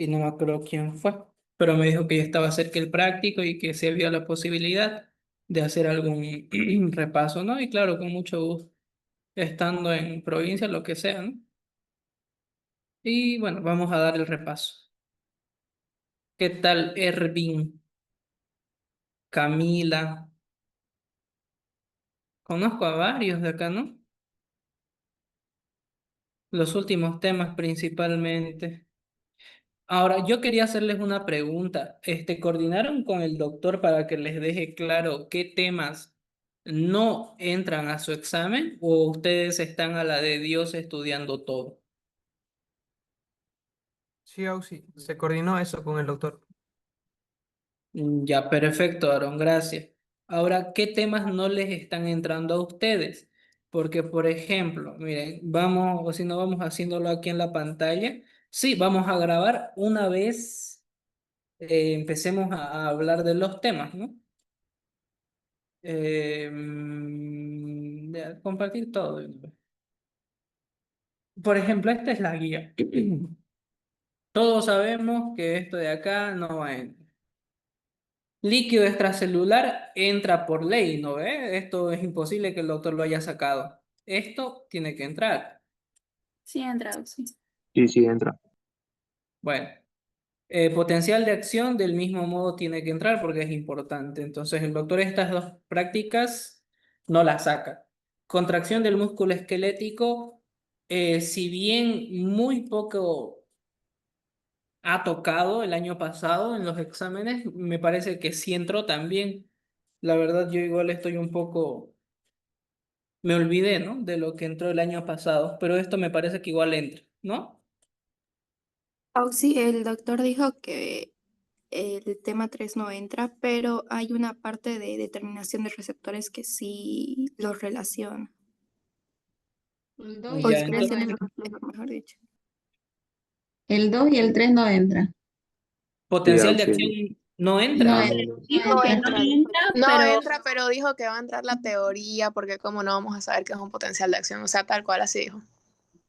y no me acuerdo quién fue, pero me dijo que ya estaba cerca el práctico y que si había la posibilidad de hacer algún repaso, ¿no? Y claro, con mucho gusto, estando en provincia, lo que sea, ¿no? Y bueno, vamos a dar el repaso. ¿Qué tal, Ervin? Camila? Conozco a varios de acá, ¿no? Los últimos temas principalmente. Ahora, yo quería hacerles una pregunta. ¿Coordinaron con el doctor para que les deje claro qué temas no entran a su examen o ustedes están a la de Dios estudiando todo? Sí, Auxi, se coordinó eso con el doctor. Ya, perfecto, Aaron, gracias. Ahora, ¿qué temas no les están entrando a ustedes? Porque, por ejemplo, miren, vamos, o si no vamos haciéndolo aquí en la pantalla. Sí, vamos a grabar una vez empecemos a hablar de los temas, ¿no? Ya, compartir todo. De una vez. Por ejemplo, esta es la guía. Todos sabemos que esto de acá no va a entrar. Líquido extracelular entra por ley, ¿no ve? Esto es imposible que el doctor lo haya sacado. Esto tiene que entrar. Sí, ha entrado, sí. Sí, sí, entra. Bueno, potencial de acción del mismo modo tiene que entrar porque es importante. Entonces el doctor estas dos prácticas no las saca. Contracción del músculo esquelético, si bien muy poco ha tocado el año pasado en los exámenes, me parece que sí entró también. La verdad, yo igual estoy un poco, me olvidé, ¿no? De lo que entró el año pasado, pero esto me parece que igual entra, ¿no? Oh, sí, el doctor dijo que el tema 3 no entra, pero hay una parte de determinación de receptores que sí los relaciona, El 2 o y Ya, el 3 no entonces, expresión del entran. complejo, mejor dicho. El 2 y el 3 no entran. Sí, potencial de acción auxilio. no No, No, entra. no no entra. entra, dijo. No Pero entra, pero dijo que va a entrar la teoría, porque como no vamos a saber qué es un potencial de acción, o sea, tal cual así dijo.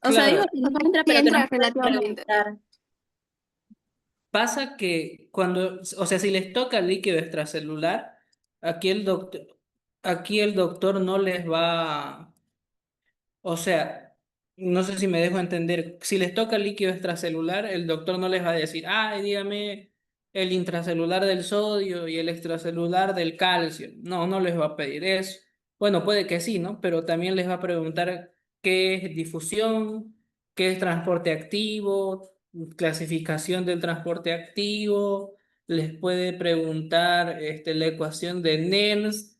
o sea, dijo Claro, que no entra, Sí pero que nos entra puede relativamente. preguntar. pasa que cuando, o sea, si les toca líquido extracelular, aquí el doctor, aquí el doctor no les va. O sea, no sé si me dejo entender. Si les toca líquido extracelular, el doctor no les va a decir, ay, dígame el intracelular del sodio y el extracelular del calcio. No, no les va a pedir eso. Bueno, puede que sí, ¿no? Pero también les va a preguntar qué es difusión, qué es transporte activo, clasificación del transporte activo. Les puede preguntar la ecuación de Nernst.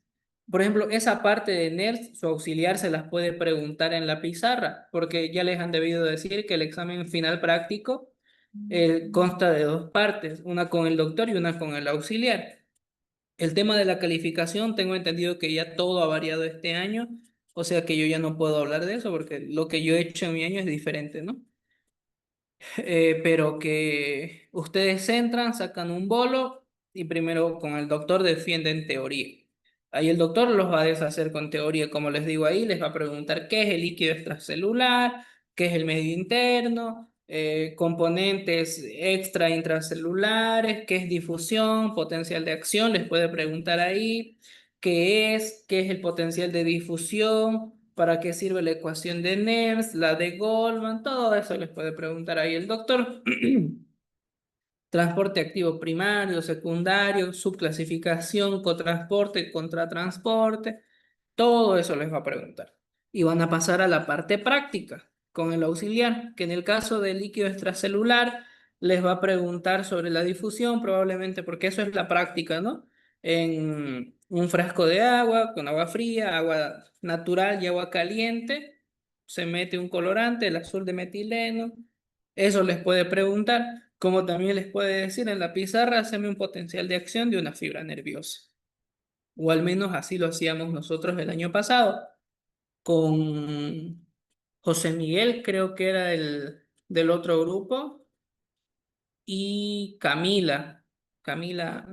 Por ejemplo, esa parte de NERS, su auxiliar se las puede preguntar en la pizarra, porque ya les han debido decir que el examen final práctico consta de dos partes, una con el doctor y una con el auxiliar. El tema de la calificación, tengo entendido que ya todo ha variado este año, o sea que yo ya no puedo hablar de eso porque lo que yo he hecho en mi año es diferente, ¿no? Pero que ustedes entran, sacan un bolo y primero con el doctor defienden teoría. Ahí el doctor los va a deshacer con teoría, como les digo ahí, les va a preguntar qué es el líquido extracelular, qué es el medio interno, componentes extra intracelulares, qué es difusión, potencial de acción, les puede preguntar ahí qué es el potencial de difusión, para qué sirve la ecuación de Nernst, la de Goldman, todo eso les puede preguntar ahí el doctor. Transporte activo primario, secundario, subclasificación, cotransporte, contratransporte, todo eso les va a preguntar. Y van a pasar a la parte práctica con el auxiliar, que en el caso del líquido extracelular les va a preguntar sobre la difusión, probablemente porque eso es la práctica, ¿no? En un frasco de agua, con agua fría, agua natural y agua caliente, se mete un colorante, el azul de metileno, eso les puede preguntar, como también les puede decir en la pizarra, haceme un potencial de acción de una fibra nerviosa. O al menos así lo hacíamos nosotros el año pasado con José Miguel, creo que era el del otro grupo, y Camila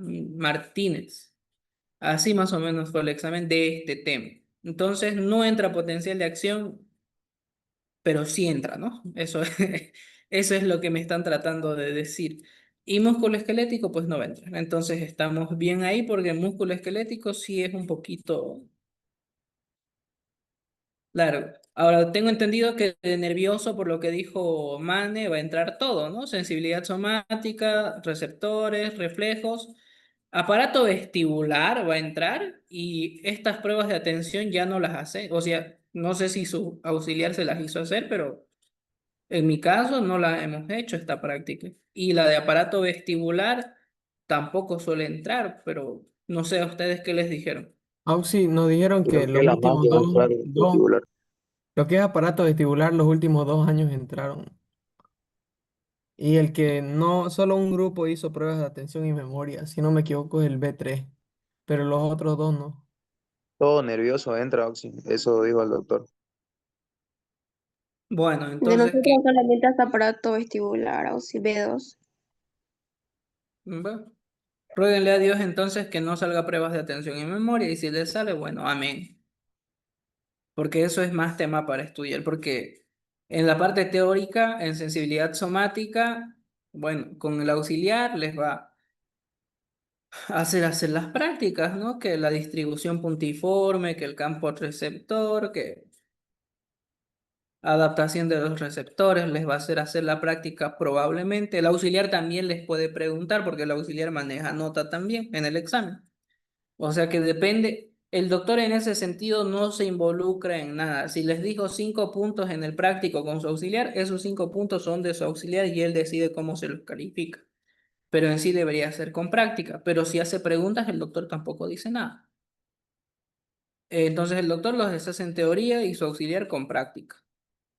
Martínez. Así más o menos fue el examen de este tema. Entonces no entra potencial de acción, pero sí entra, ¿no? Eso Eso es lo que me están tratando de decir. Y músculo esquelético, pues no va a entrar. Entonces estamos bien ahí porque músculo esquelético sí es un poquito largo. Ahora, tengo entendido que de nervioso, por lo que dijo Mane, va a entrar todo, ¿no? Sensibilidad somática, receptores, reflejos, aparato vestibular va a entrar y estas pruebas de atención ya no las hace. O sea, no sé si su auxiliar se las hizo hacer, pero en mi caso no la hemos hecho esta práctica. Y la de aparato vestibular tampoco suele entrar, pero no sé a ustedes qué les dijeron. Auxi, nos dijeron que Creo los que la más últimos que va a entrar dos, vestibular. lo que es aparato vestibular, los últimos 2 años entraron. Y el que no, solo un grupo hizo pruebas de atención y memoria, si no me equivoco, es el B3, pero los otros dos no. Todo nervioso entra, Oxy. Eso dijo el doctor. Bueno, De entonces, nosotros ¿qué? solamente hasta aparato vestibular o si B2. Bueno, ruéguenle a Dios entonces que no salga pruebas de atención y memoria y si le sale, bueno, amén. Porque eso es más tema para estudiar, porque en la parte teórica, en sensibilidad somática, bueno, con el auxiliar les va a hacer las prácticas, ¿no? Que la distribución puntiforme, que el campo receptor, que adaptación de los receptores, les va a hacer la práctica probablemente. El auxiliar también les puede preguntar, porque el auxiliar maneja nota también en el examen. O sea que depende, el doctor en ese sentido no se involucra en nada. Si les dijo 5 puntos en el práctico con su auxiliar, esos 5 puntos son de su auxiliar y él decide cómo se los califica. Pero en sí debería ser con práctica. Pero si hace preguntas, el doctor tampoco dice nada. Entonces el doctor los hace en teoría y su auxiliar con práctica.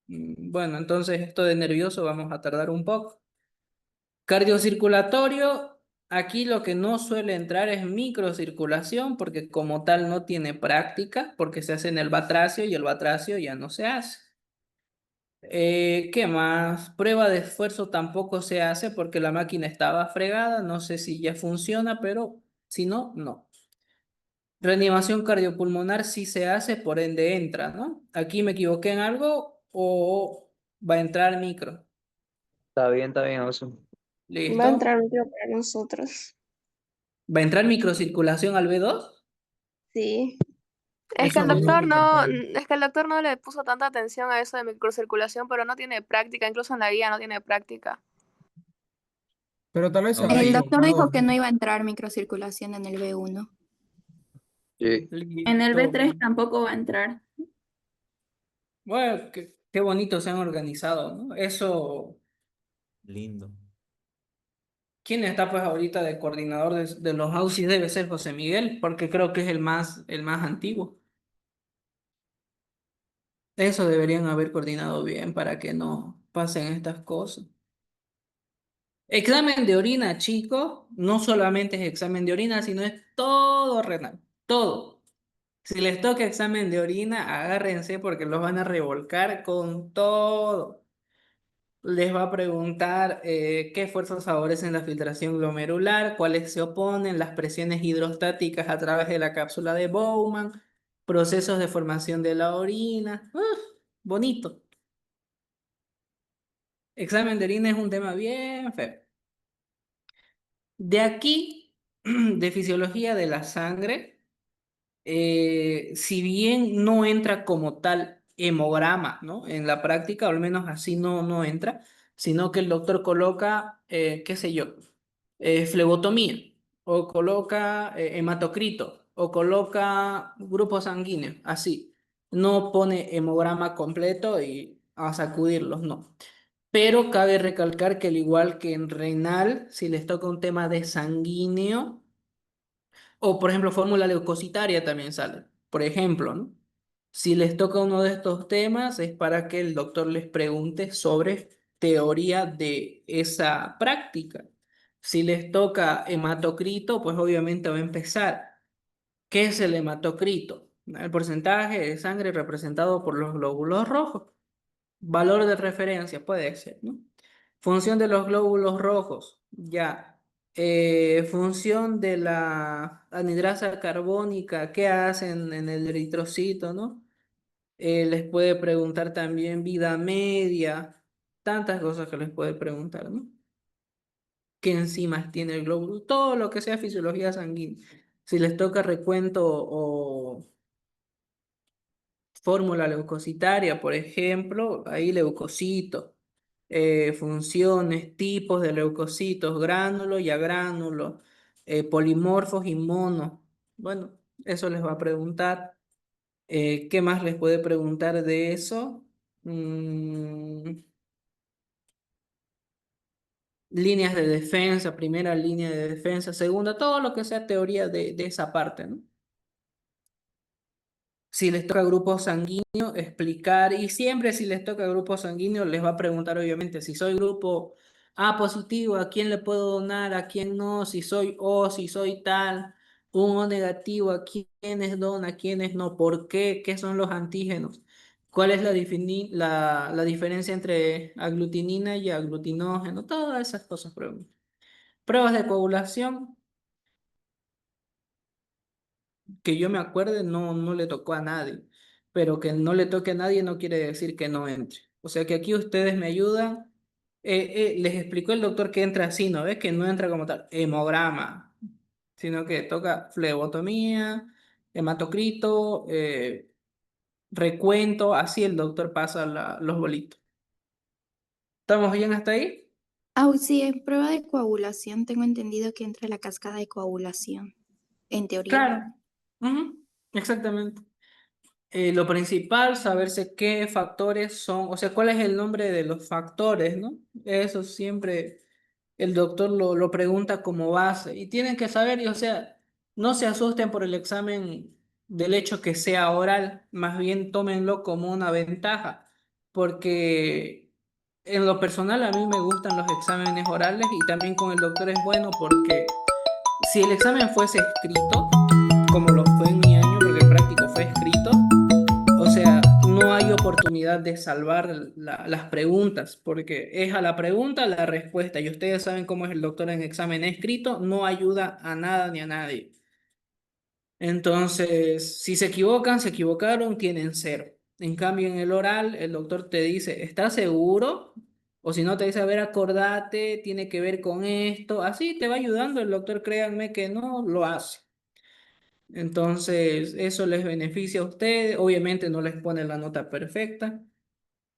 Bueno, entonces esto de nervioso vamos a tardar un poco. Cardiocirculatorio, aquí lo que no suele entrar es microcirculación porque como tal no tiene práctica porque se hace en el batracio y el batracio ya no se hace. ¿Qué más? Prueba de esfuerzo tampoco se hace porque la máquina estaba fregada, no sé si ya funciona, pero si no, no. Reanimación cardiopulmonar sí se hace, por ende entra, ¿no? ¿Aquí me equivoqué en algo o va a entrar micro? Está bien, Oxy. Va a ¿Listo? entrar micro para nosotros. ¿Va a entrar microcirculación al B2? Sí. Es que Eso el nos dijo doctor el no, doctor. es que el doctor no le puso tanta atención a eso de microcirculación, pero no tiene práctica, incluso en la guía no tiene práctica. Pero tal vez se habrá El doctor equivocado. dijo que no iba a entrar microcirculación en el B1. Sí. En el Listo. B3 tampoco va a entrar. Bueno, qué bonito se han organizado, ¿no? Eso, Lindo. ¿quién está pues ahorita de coordinador de los AUSI? Debe ser José Miguel, porque creo que es el más antiguo. Eso deberían haber coordinado bien para que no pasen estas cosas. Examen de orina, chicos, no solamente es examen de orina, sino es todo renal, todo. Si les toca examen de orina, agárrense porque los van a revolcar con todo. Les va a preguntar qué fuerzas favorecen la filtración glomerular, cuáles se oponen, las presiones hidrostáticas a través de la cápsula de Bowman, procesos de formación de la orina. Bonito. Examen de orina es un tema bien feo. De aquí, de fisiología de la sangre. Si bien no entra como tal hemograma, ¿no? En la práctica, o al menos así no entra, sino que el doctor coloca, qué sé yo, flebotomía, o coloca hematocrito, o coloca grupo sanguíneo, así. No pone hemograma completo y a sacudirlos, no. Pero cabe recalcar que al igual que en renal, si les toca un tema de sanguíneo, o, por ejemplo, fórmula leucocitaria también sale. Por ejemplo, ¿no? Si les toca uno de estos temas, es para que el doctor les pregunte sobre teoría de esa práctica. Si les toca hematocrito, pues obviamente va a empezar. ¿Qué es el hematocrito? El porcentaje de sangre representado por los glóbulos rojos. Valor de referencia, puede ser, ¿no? Función de los glóbulos rojos, ya. Función de la anhidrasa carbónica, ¿qué hacen en el eritrocito, no? Les puede preguntar también vida media, tantas cosas que les puede preguntar, ¿no? ¿Qué enzimas tiene el glóbulo? Todo lo que sea fisiología sanguínea. Si les toca recuento o fórmula leucocitaria, por ejemplo, ahí leucocitos, funciones, tipos de leucocitos, gránulos y agránulos, polimorfos y monos. Bueno, eso les va a preguntar. ¿Qué más les puede preguntar de eso? Líneas de defensa, primera línea de defensa, segunda, todo lo que sea teoría de esa parte, ¿no? Si les toca grupo sanguíneo, explicar, y siempre si les toca grupo sanguíneo, les va a preguntar obviamente si soy grupo A positivo, ¿a quién le puedo donar? ¿A quién no? Si soy O, si soy tal, un O negativo, ¿a quiénes dona? ¿A quiénes no? ¿Por qué? ¿Qué son los antígenos? ¿Cuál es la diferencia entre aglutinina y aglutinógeno? Todas esas cosas preguntan. Pruebas de coagulación, que yo me acuerde, no le tocó a nadie, pero que no le toque a nadie no quiere decir que no entre. O sea que aquí ustedes me ayudan. Les explicó el doctor que entra así, ¿no ves? Que no entra como tal, hemograma, sino que toca flebotomía, hematocrito, recuento, así el doctor pasa los bolitos. ¿Estamos bien hasta ahí? Sí, en prueba de coagulación tengo entendido que entra la cascada de coagulación, en teoría. Claro. Ujú, exactamente. Lo principal, saberse qué factores son, o sea, cuál es el nombre de los factores, ¿no? Eso siempre el doctor lo pregunta como base y tienen que saber, y, o sea, no se asusten por el examen del hecho que sea oral, más bien tómenlo como una ventaja, porque en lo personal a mí me gustan los exámenes orales y también con el doctor es bueno porque si el examen fuese escrito, como lo fue en mi año, porque el práctico fue escrito, o sea, no hay oportunidad de salvar las preguntas, porque es a la pregunta la respuesta. Y ustedes saben cómo es el doctor en examen escrito, no ayuda a nada ni a nadie. Entonces, si se equivocan, se equivocaron, tienen cero. En cambio, en el oral, el doctor te dice, ¿estás seguro? O si no, te dice, a ver, acordate, tiene que ver con esto. Así te va ayudando el doctor, créanme que no lo hace. Entonces, eso les beneficia a ustedes. Obviamente no les pone la nota perfecta,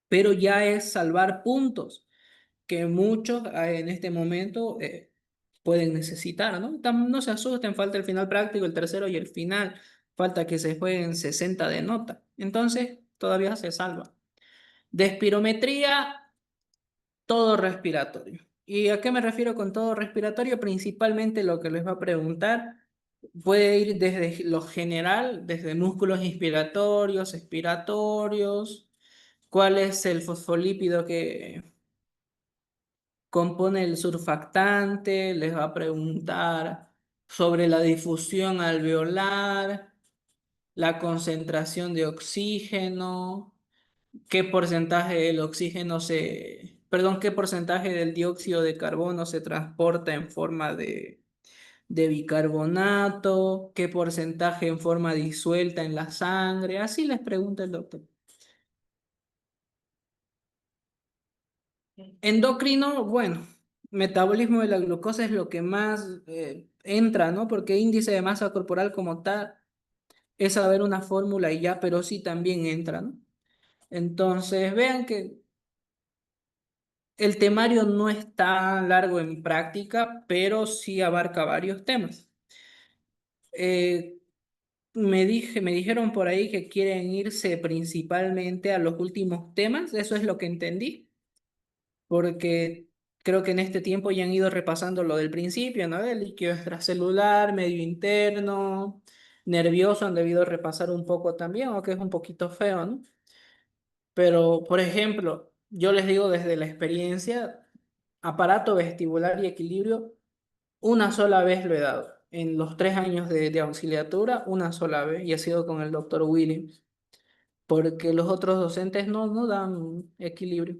pero ya es salvar puntos que muchos en este momento pueden necesitar, ¿no? No se asusten, falta el final práctico, el tercero y el final. Falta que se jueguen 60 de nota. Entonces, todavía se salva. De espirometría, todo respiratorio. ¿Y a qué me refiero con todo respiratorio? Principalmente lo que les va a preguntar puede ir desde lo general, desde músculos inspiratorios, expiratorios, cuál es el fosfolípido que compone el surfactante, les va a preguntar sobre la difusión alveolar, la concentración de oxígeno, qué porcentaje del oxígeno perdón, qué porcentaje del dióxido de carbono se transporta en forma de bicarbonato, qué porcentaje en forma disuelta en la sangre, así les pregunta el doctor. Endocrino, bueno, metabolismo de la glucosa es lo que más entra, ¿no? Porque índice de masa corporal como tal es saber una fórmula y ya, pero sí también entra, ¿no? Entonces, vean que el temario no es tan largo en práctica, pero sí abarca varios temas. Eh, me dijeron por ahí que quieren irse principalmente a los últimos temas, eso es lo que entendí, porque creo que en este tiempo ya han ido repasando lo del principio, ¿no? El líquido extracelular, medio interno, nervioso, han debido repasar un poco también, aunque es un poquito feo, ¿no? Pero, por ejemplo, yo les digo desde la experiencia, aparato vestibular y equilibrio, una sola vez lo he dado. En los 3 años de auxiliatura, una sola vez, y ha sido con el doctor Williams, porque los otros docentes no dan equilibrio.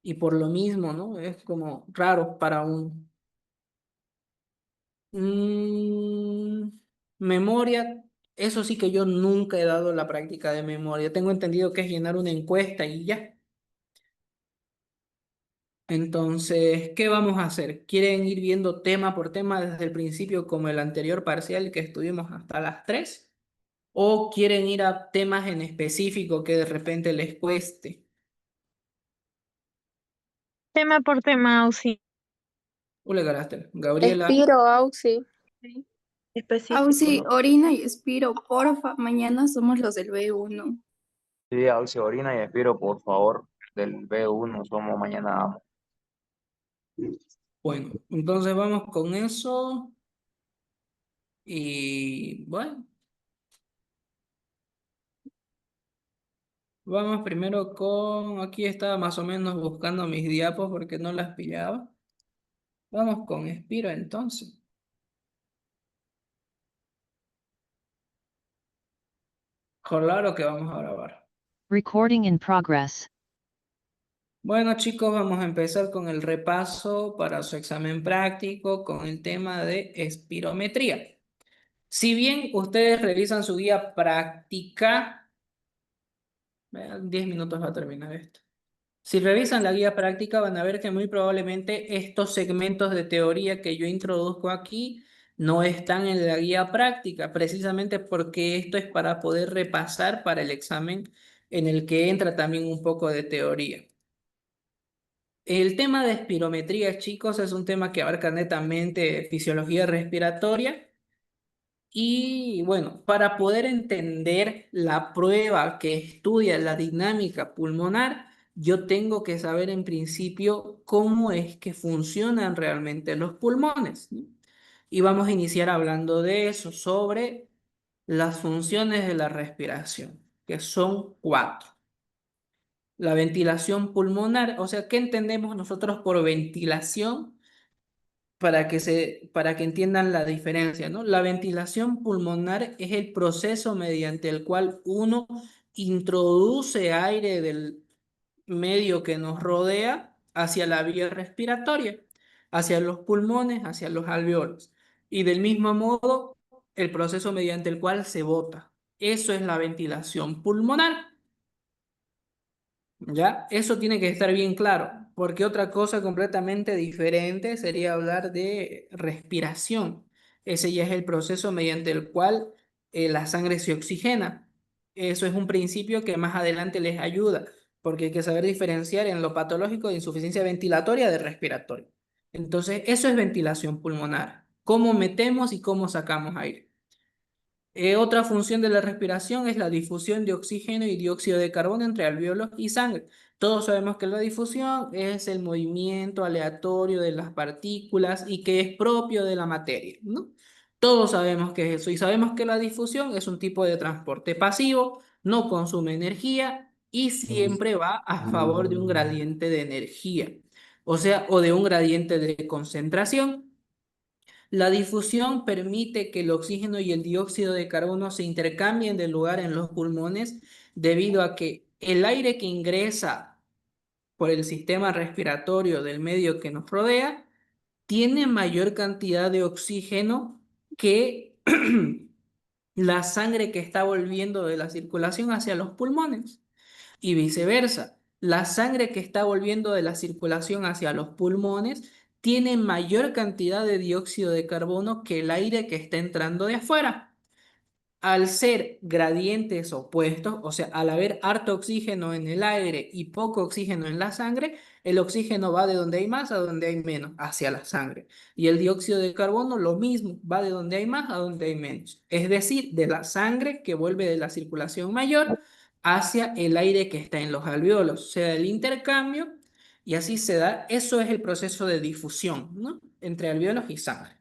Y por lo mismo, ¿no? Es como raro para un... Mm, memoria, eso sí que yo nunca he dado la práctica de memoria. Tengo entendido que es llenar una encuesta y ya. Entonces, ¿qué vamos a hacer? ¿Quieren ir viendo tema por tema desde el principio como el anterior parcial que estuvimos hasta las 3? ¿O quieren ir a temas en específico que de repente les cueste? Tema por tema, Auxi. Hola, carácter. Gabriela, Expiro, Auxi. Auxi, Específico. Orina y Espiro, porfa, mañana somos los del B1. Sí, Orina y Espiro, por favor, del B1, somos mañana amo. bueno, entonces vamos con eso y bueno, vamos primero con, aquí estaba más o menos buscando mis diapos porque no las pillaba. Vamos con Espiro entonces. Claro que vamos a grabar. Recording in progress. Bueno, chicos, vamos a empezar con el repaso para su examen práctico con el tema de espirometría. Si bien ustedes revisan su guía práctica, vean, 10 minutos va a terminar esto. Si revisan la guía práctica van a ver que muy probablemente estos segmentos de teoría que yo introduzco aquí no están en la guía práctica, precisamente porque esto es para poder repasar para el examen en el que entra también un poco de teoría. El tema de espirometría, chicos, es un tema que abarca netamente fisiología respiratoria. Y bueno, para poder entender la prueba que estudia la dinámica pulmonar, yo tengo que saber en principio cómo es que funcionan realmente los pulmones, ¿no? Y vamos a iniciar hablando de eso, sobre las funciones de la respiración, que son 4. La ventilación pulmonar, o sea, ¿qué entendemos nosotros por ventilación? Para que entiendan la diferencia, ¿no? La ventilación pulmonar es el proceso mediante el cual uno introduce aire del medio que nos rodea hacia la vía respiratoria, hacia los pulmones, hacia los alveolos. Y del mismo modo, el proceso mediante el cual se bota. Eso es la ventilación pulmonar. ¿Ya? Eso tiene que estar bien claro, porque otra cosa completamente diferente sería hablar de respiración. Ese ya es el proceso mediante el cual la sangre se oxigena. Eso es un principio que más adelante les ayuda, porque hay que saber diferenciar en lo patológico de insuficiencia ventilatoria de respiratoria. Entonces, eso es ventilación pulmonar. Cómo metemos y cómo sacamos aire. Otra función de la respiración es la difusión de oxígeno y dióxido de carbono entre alvéolos y sangre. Todos sabemos que la difusión es el movimiento aleatorio de las partículas y que es propio de la materia, ¿no? Todos sabemos que es eso y sabemos que la difusión es un tipo de transporte pasivo, no consume energía y siempre va a favor de un gradiente de energía, o sea, o de un gradiente de concentración. La difusión permite que el oxígeno y el dióxido de carbono se intercambien de lugar en los pulmones debido a que el aire que ingresa por el sistema respiratorio del medio que nos rodea tiene mayor cantidad de oxígeno que la sangre que está volviendo de la circulación hacia los pulmones y viceversa. La sangre que está volviendo de la circulación hacia los pulmones tiene mayor cantidad de dióxido de carbono que el aire que está entrando de afuera. Al ser gradientes opuestos, o sea, al haber harto oxígeno en el aire y poco oxígeno en la sangre, el oxígeno va de donde hay más a donde hay menos, hacia la sangre. Y el dióxido de carbono, lo mismo, va de donde hay más a donde hay menos. Es decir, de la sangre que vuelve de la circulación mayor hacia el aire que está en los alvéolos. Se da el intercambio y así se da, eso es el proceso de difusión, ¿no? Entre alvéolos y sangre.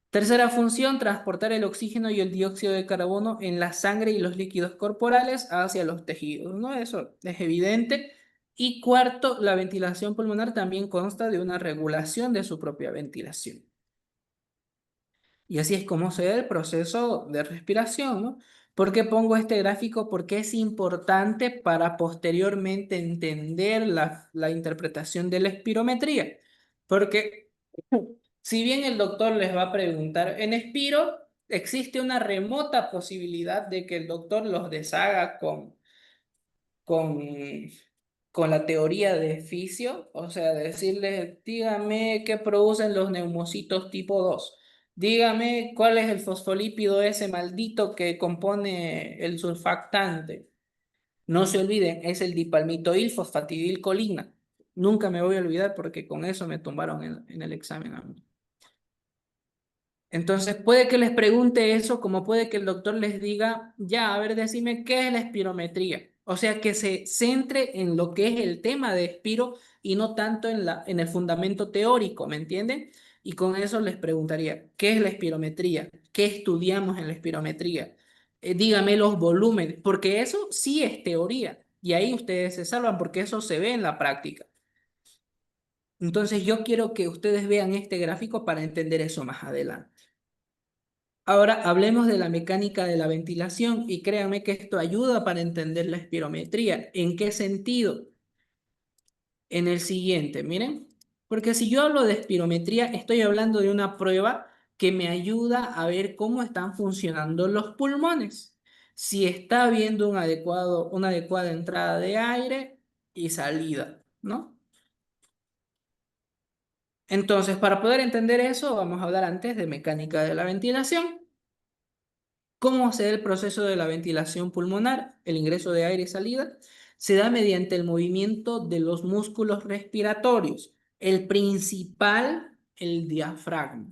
Tercera función, transportar el oxígeno y el dióxido de carbono en la sangre y los líquidos corporales hacia los tejidos, ¿no? Eso es evidente. Y cuarto, la ventilación pulmonar también consta de una regulación de su propia ventilación. Y así es como se da el proceso de respiración, ¿no? ¿Por qué pongo este gráfico? Porque es importante para posteriormente entender la interpretación de la espirometría. Porque si bien el doctor les va a preguntar en Espiro, existe una remota posibilidad de que el doctor los deshaga con con la teoría de Fisio, o sea, decirles, dígame qué producen los neumocitos tipo 2. Dígame cuál es el fosfolípido ese maldito que compone el surfactante. No se olviden, es el dipalmitoil fosfatidilcolina. Nunca me voy a olvidar porque con eso me tumbaron en el examen a mí. Entonces puede que les pregunte eso, como puede que el doctor les diga, ya, a ver, decime qué es la espirometría. O sea, que se centre en lo que es el tema de espiro y no tanto en el fundamento teórico, ¿me entienden? Y con eso les preguntaría, ¿qué es la espirometría? ¿Qué estudiamos en la espirometría? Dígame los volúmenes, porque eso sí es teoría. Y ahí ustedes se salvan porque eso se ve en la práctica. Entonces yo quiero que ustedes vean este gráfico para entender eso más adelante. Ahora hablemos de la mecánica de la ventilación y créanme que esto ayuda para entender la espirometría. ¿En qué sentido? En el siguiente, miren, porque si yo hablo de espirometría, estoy hablando de una prueba que me ayuda a ver cómo están funcionando los pulmones. Si está habiendo una adecuada entrada de aire y salida, ¿no? Entonces, para poder entender eso, vamos a hablar antes de mecánica de la ventilación. ¿Cómo se da el proceso de la ventilación pulmonar? El ingreso de aire y salida se da mediante el movimiento de los músculos respiratorios. El principal, el diafragma.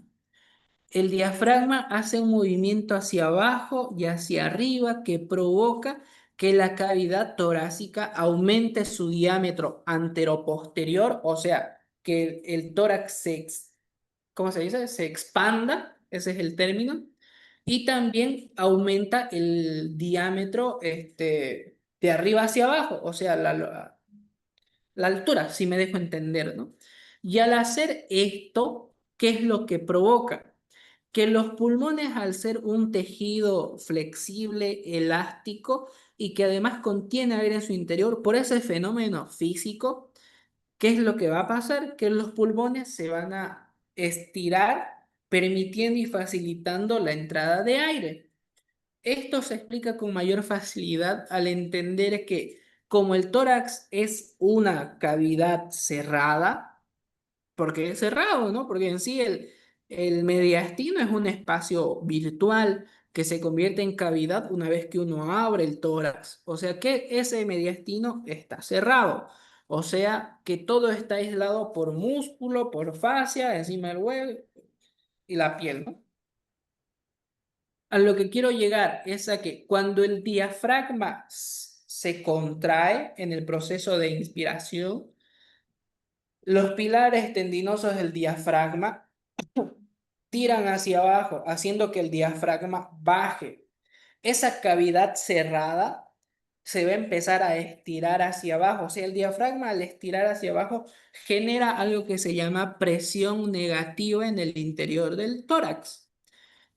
El diafragma hace un movimiento hacia abajo y hacia arriba que provoca que la cavidad torácica aumente su diámetro anteroposterior, o sea, que el tórax ¿cómo se dice? Se expanda, ese es el término, y también aumenta el diámetro de arriba hacia abajo, o sea, la altura, si me dejo entender, ¿no? Y al hacer esto, ¿qué es lo que provoca? Que los pulmones, al ser un tejido flexible, elástico y que además contiene aire en su interior, por ese fenómeno físico, ¿qué es lo que va a pasar? Que los pulmones se van a estirar, permitiendo y facilitando la entrada de aire. Esto se explica con mayor facilidad al entender que como el tórax es una cavidad cerrada, porque es cerrado, ¿no? Porque en sí el mediastino es un espacio virtual que se convierte en cavidad una vez que uno abre el tórax. O sea que ese mediastino está cerrado. O sea que todo está aislado por músculo, por fascia, encima del hueso y la piel, ¿no? A lo que quiero llegar es a que cuando el diafragma se contrae en el proceso de inspiración, los pilares tendinosos del diafragma tiran hacia abajo, haciendo que el diafragma baje. Esa cavidad cerrada se va a empezar a estirar hacia abajo. O sea, el diafragma al estirar hacia abajo genera algo que se llama presión negativa en el interior del tórax.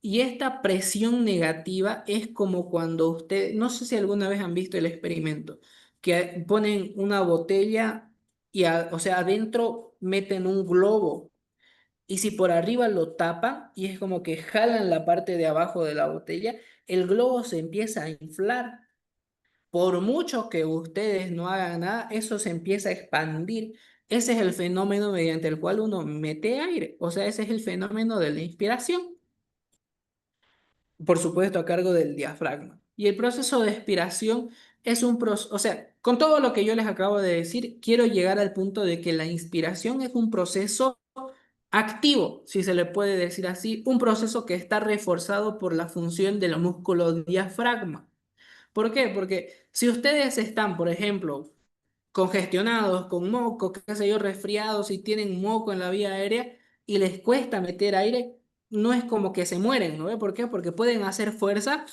Y esta presión negativa es como cuando usted, no sé si alguna vez han visto el experimento, que ponen una botella y, o sea, adentro meten un globo y si por arriba lo tapan y es como que jalan la parte de abajo de la botella, el globo se empieza a inflar. Por mucho que ustedes no hagan nada, eso se empieza a expandir. Ese es el fenómeno mediante el cual uno mete aire. O sea, ese es el fenómeno de la inspiración. Por supuesto, a cargo del diafragma. Y el proceso de expiración es un proceso, o sea, con todo lo que yo les acabo de decir, quiero llegar al punto de que la inspiración es un proceso activo, si se le puede decir así, un proceso que está reforzado por la función del músculo diafragma. ¿Por qué? Porque si ustedes están, por ejemplo, congestionados, con moco, qué sé yo, resfriados y tienen moco en la vía aérea y les cuesta meter aire, no es como que se mueren, ¿no ve? ¿Por qué? Porque pueden hacer fuerza,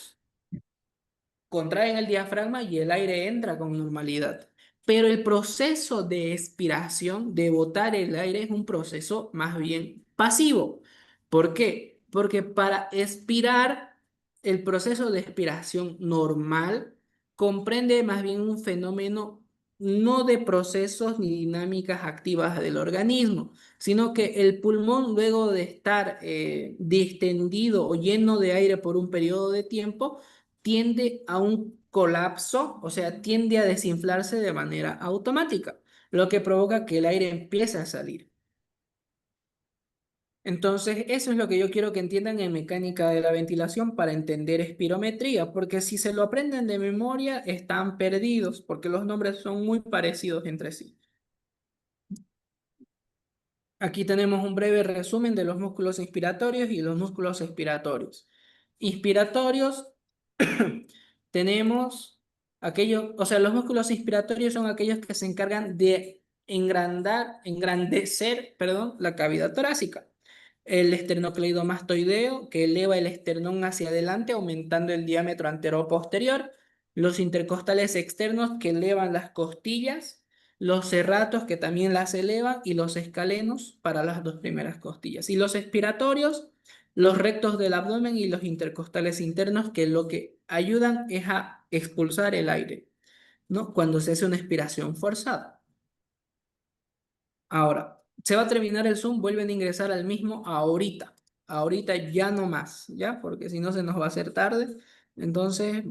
contraen el diafragma y el aire entra con normalidad. Pero el proceso de expiración, de botar el aire, es un proceso más bien pasivo. ¿Por qué? Porque para expirar, el proceso de expiración normal comprende más bien un fenómeno no de procesos ni dinámicas activas del organismo, sino que el pulmón, luego de estar distendido o lleno de aire por un periodo de tiempo, tiende a un colapso, o sea, tiende a desinflarse de manera automática, lo que provoca que el aire empiece a salir. Entonces, eso es lo que yo quiero que entiendan en mecánica de la ventilación para entender espirometría, porque si se lo aprenden de memoria, están perdidos, porque los nombres son muy parecidos entre sí. Aquí tenemos un breve resumen de los músculos inspiratorios y los músculos expiratorios. Inspiratorios, tenemos aquellos, o sea, los músculos inspiratorios son aquellos que se encargan de engrandecer, perdón, la cavidad torácica. El esternocleidomastoideo, que eleva el esternón hacia adelante, aumentando el diámetro anteroposterior. Los intercostales externos, que elevan las costillas. Los serratos, que también las elevan. Y los escalenos, para las dos primeras costillas. Y los expiratorios, los rectos del abdomen y los intercostales internos, que lo que ayudan es a expulsar el aire, ¿no? Cuando se hace una expiración forzada. Ahora, se va a terminar el Zoom, vuelven a ingresar al mismo ahorita. Ahorita ya no más, ¿ya? Porque si no se nos va a hacer tarde. Entonces,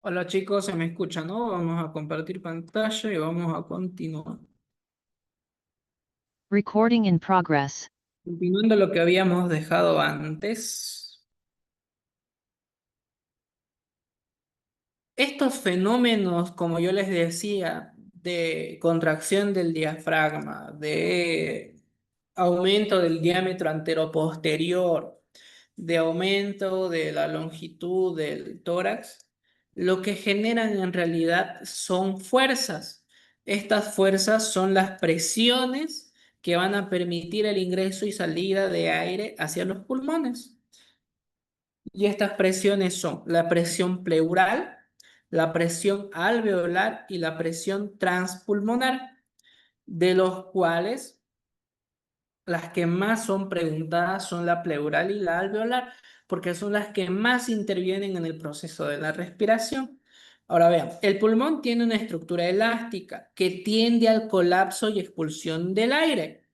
hola chicos, se me escucha, ¿no? Vamos a compartir pantalla y vamos a continuar. Recording in progress. Continuando lo que habíamos dejado antes. Estos fenómenos, como yo les decía, de contracción del diafragma, de aumento del diámetro anteroposterior, de aumento de la longitud del tórax, lo que generan en realidad son fuerzas. Estas fuerzas son las presiones que van a permitir el ingreso y salida de aire hacia los pulmones. Y estas presiones son la presión pleural, la presión alveolar y la presión transpulmonar, de los cuales las que más son preguntadas son la pleural y la alveolar, porque son las que más intervienen en el proceso de la respiración. Ahora vean, el pulmón tiene una estructura elástica que tiende al colapso y expulsión del aire.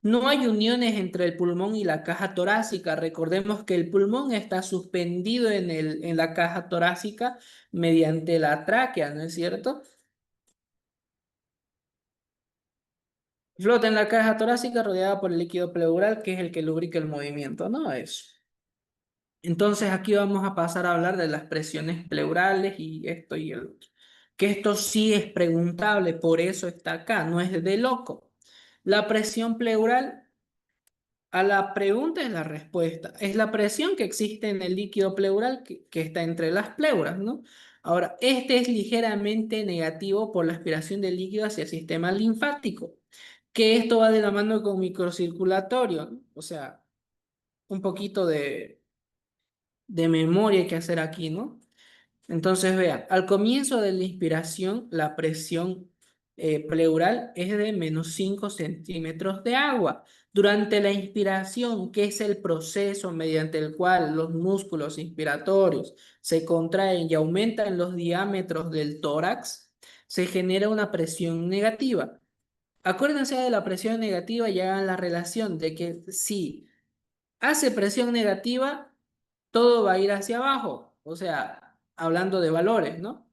No hay uniones entre el pulmón y la caja torácica. Recordemos que el pulmón está suspendido en la caja torácica mediante la tráquea, ¿no es cierto? Flota en la caja torácica rodeada por el líquido pleural, que es el que lubrica el movimiento, ¿no? Eso. Entonces aquí vamos a pasar a hablar de las presiones pleurales y esto y el otro. Que esto sí es preguntable, por eso está acá, no es de loco. La presión pleural, a la pregunta es la respuesta. Es la presión que existe en el líquido pleural que está entre las pleuras, ¿no? Ahora, este es ligeramente negativo por la aspiración del líquido hacia el sistema linfático, que esto va de la mano con microcirculatorio, ¿no? O sea, un poquito de memoria hay que hacer aquí, ¿no? Entonces, vean, al comienzo de la inspiración, la presión pleural es de menos 5 centímetros de agua. Durante la inspiración, que es el proceso mediante el cual los músculos inspiratorios se contraen y aumentan los diámetros del tórax, se genera una presión negativa. Acuérdense de la presión negativa y hagan la relación de que si hace presión negativa, todo va a ir hacia abajo. O sea, hablando de valores, ¿no?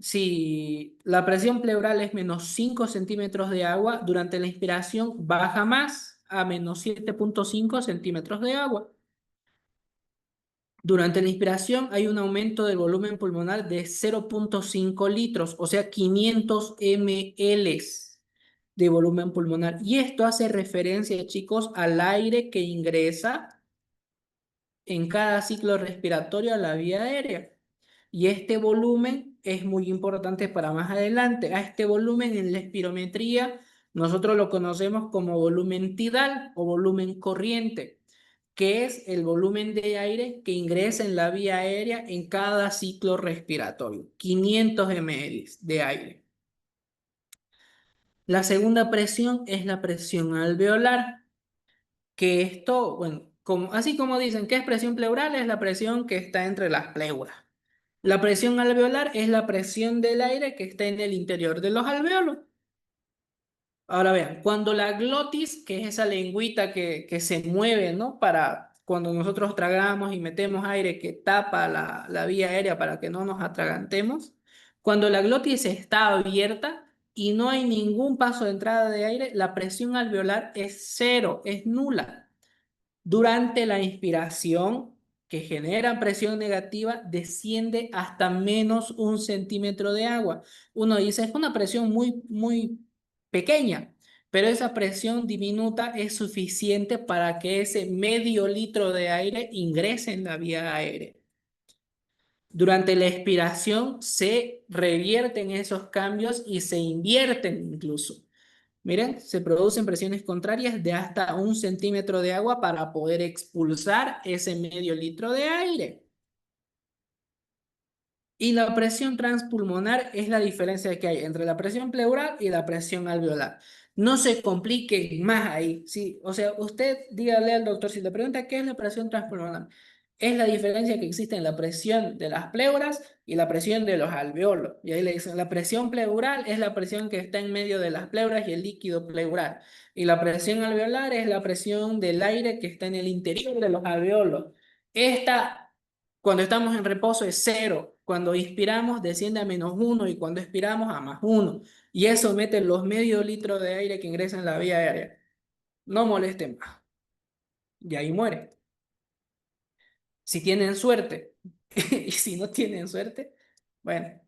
Si la presión pleural es menos 5 centímetros de agua, durante la inspiración baja más a menos 7,5 centímetros de agua. Durante la inspiración hay un aumento del volumen pulmonar de 0,5 litros, o sea, 500 ml de volumen pulmonar. Y esto hace referencia, chicos, al aire que ingresa en cada ciclo respiratorio a la vía aérea. Y este volumen es muy importante para más adelante. A este volumen en la espirometría nosotros lo conocemos como volumen tidal o volumen corriente, que es el volumen de aire que ingresa en la vía aérea en cada ciclo respiratorio. 500 ml de aire. La segunda presión es la presión alveolar, que esto, bueno, así como dicen que es presión pleural, es la presión que está entre las pleuras. La presión alveolar es la presión del aire que está en el interior de los alveolos. Ahora vean, cuando la glotis, que es esa lengüita que se mueve, ¿no? Para cuando nosotros tragamos y metemos aire que tapa la vía aérea para que no nos atragantemos, cuando la glotis está abierta y no hay ningún paso de entrada de aire, la presión alveolar es cero, es nula. Durante la inspiración, que genera presión negativa, desciende hasta menos 1 centímetro de agua. Uno dice, es una presión muy pequeña, pero esa presión diminuta es suficiente para que ese medio litro de aire ingrese en la vía aérea. Durante la expiración se revierten esos cambios y se invierten incluso. Miren, se producen presiones contrarias de hasta 1 centímetro de agua para poder expulsar ese medio litro de aire. Y la presión transpulmonar es la diferencia que hay entre la presión pleural y la presión alveolar. No se compliquen más ahí, ¿sí? O sea, usted dígale al doctor, si le pregunta qué es la presión transpulmonar, es la diferencia que existe en la presión de las pleuras y la presión de los alveolos. Y ahí le dicen, la presión pleural es la presión que está en medio de las pleuras y el líquido pleural. Y la presión alveolar es la presión del aire que está en el interior de los alveolos. Esta, cuando estamos en reposo, es cero. Cuando inspiramos, desciende a -1 y cuando expiramos a +1. Y eso mete los medio litros de aire que ingresan en la vía aérea. No molesten más. Y ahí muere. Si tienen suerte. Y si no tienen suerte, bueno,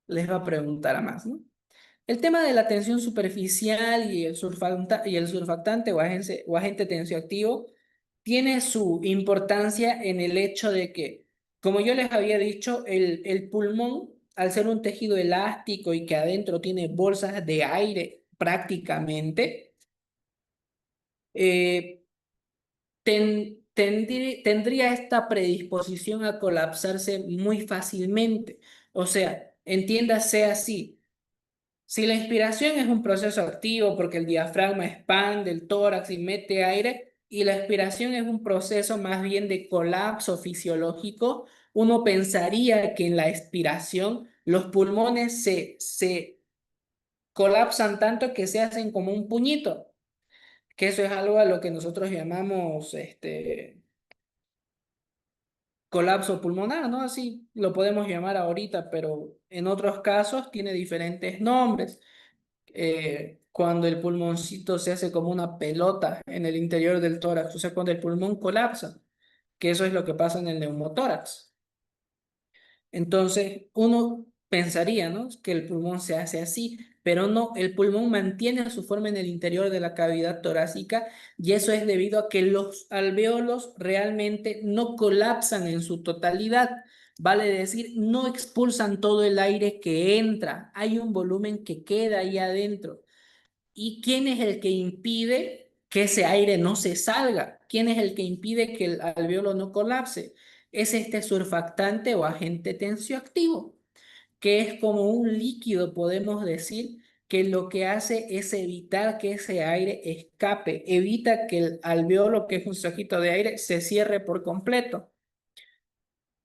les va a preguntar a más, ¿no? El tema de la tensión superficial y el surfactante o agente tensioactivo tiene su importancia en el hecho de que, como yo les había dicho, el pulmón, al ser un tejido elástico y que adentro tiene bolsas de aire prácticamente, eh, tendría esta predisposición a colapsarse muy fácilmente. O sea, entiéndase así. Si la inspiración es un proceso activo porque el diafragma expande el tórax y mete aire, y la expiración es un proceso más bien de colapso fisiológico, uno pensaría que en la expiración los pulmones se colapsan tanto que se hacen como un puñito, que eso es algo a lo que nosotros llamamos colapso pulmonar, ¿no? Así lo podemos llamar ahorita, pero en otros casos tiene diferentes nombres. Cuando el pulmoncito se hace como una pelota en el interior del tórax, o sea, cuando el pulmón colapsa, que eso es lo que pasa en el neumotórax. Entonces, uno pensaría, ¿no? Que el pulmón se hace así, pero no, el pulmón mantiene su forma en el interior de la cavidad torácica y eso es debido a que los alveolos realmente no colapsan en su totalidad. Vale decir, no expulsan todo el aire que entra, hay un volumen que queda ahí adentro. ¿Y quién es el que impide que ese aire no se salga? ¿Quién es el que impide que el alveolo no colapse? es este surfactante o agente tensioactivo, que es como un líquido, podemos decir, que lo que hace es evitar que ese aire escape, evita que el alveolo, que es un sojito de aire, se cierre por completo.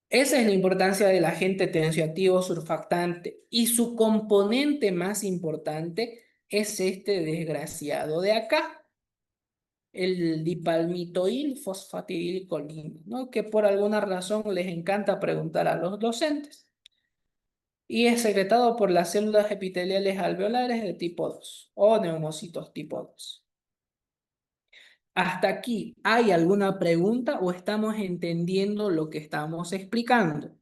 Esa es la importancia del agente tensioactivo surfactante. Y su componente más importante es este desgraciado de acá, el dipalmitoil fosfatidilcolina, ¿no? Que por alguna razón les encanta preguntar a los docentes. Y es secretado por las células epiteliales alveolares de tipo 2 o neumocitos tipo 2. ¿Hasta aquí hay alguna pregunta o estamos entendiendo lo que estamos explicando?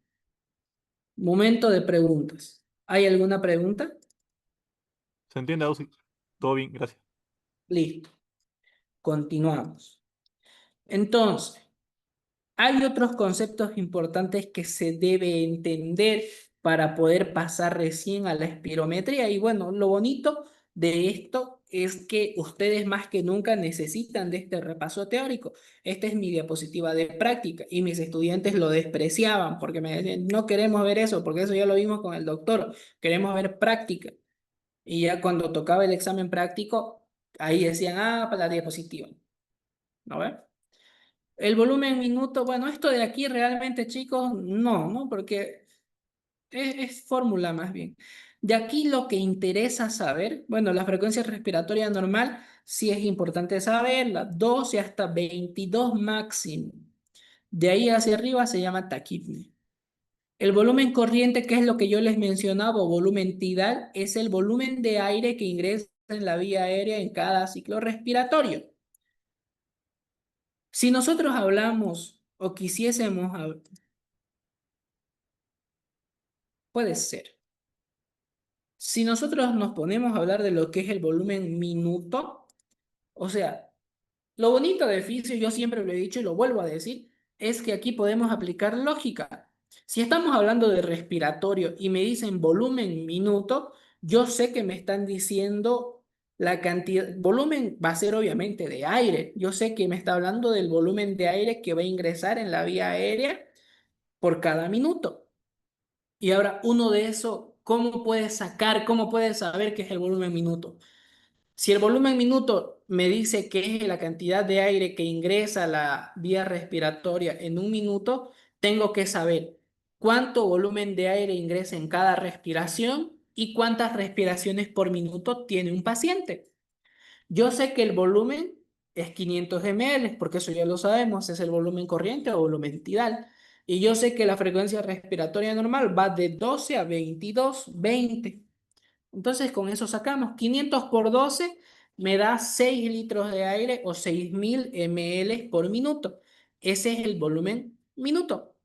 Momento de preguntas. ¿Hay alguna pregunta? ¿Se entiende, Ausi? Todo bien, gracias. Listo. Continuamos. Entonces, hay otros conceptos importantes que se debe entender para poder pasar recién a la espirometría. Y bueno, lo bonito de esto es que ustedes más que nunca necesitan de este repaso teórico. Esta es mi diapositiva de práctica y mis estudiantes lo despreciaban porque me decían, no queremos ver eso, porque eso ya lo vimos con el doctor, queremos ver práctica. Y ya cuando tocaba el examen práctico, ahí decían, ah, para la diapositiva. ¿No ves? El volumen minuto, bueno, esto de aquí realmente, chicos, no, porque es fórmula más bien. De aquí lo que interesa saber, bueno, la frecuencia respiratoria normal sí es importante saberla, 12 hasta 22 máximo. De ahí hacia arriba se llama taquipnea. El volumen corriente, que es lo que yo les mencionaba, o volumen tidal, es el volumen de aire que ingresa en la vía aérea en cada ciclo respiratorio. Si nosotros hablamos o quisiésemos, puede ser. Si nosotros nos ponemos a hablar de lo que es el volumen minuto, o sea, lo bonito de fisio, yo siempre lo he dicho y lo vuelvo a decir, es que aquí podemos aplicar lógica. Si estamos hablando de respiratorio y me dicen volumen minuto, yo sé que me están diciendo la cantidad, volumen va a ser obviamente de aire. Yo sé que me está hablando del volumen de aire que va a ingresar en la vía aérea por cada minuto. Y ahora uno de eso, ¿cómo puedes sacar, cómo puedes saber qué es el volumen minuto? Si el volumen minuto me dice que es la cantidad de aire que ingresa a la vía respiratoria en un minuto, tengo que saber cuánto volumen de aire ingresa en cada respiración y cuántas respiraciones por minuto tiene un paciente. Yo sé que el volumen es 500 ml, porque eso ya lo sabemos, es el volumen corriente o volumen tidal. Y yo sé que la frecuencia respiratoria normal va de 12 a 22, 20. Entonces con eso sacamos 500 por 12 me da 6 litros de aire o 6000 ml por minuto. Ese es el volumen minuto.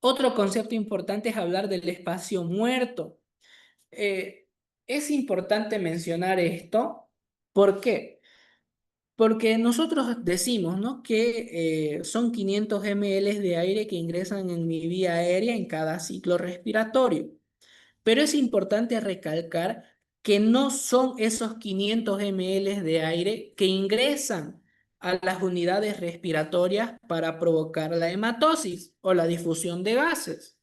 Otro concepto importante es hablar del espacio muerto. Es importante mencionar esto. ¿Por qué? Porque nosotros decimos, ¿no? que son 500 ml de aire que ingresan en mi vía aérea en cada ciclo respiratorio. Pero es importante recalcar que no son esos 500 ml de aire que ingresan a las unidades respiratorias para provocar la hematosis o la difusión de gases,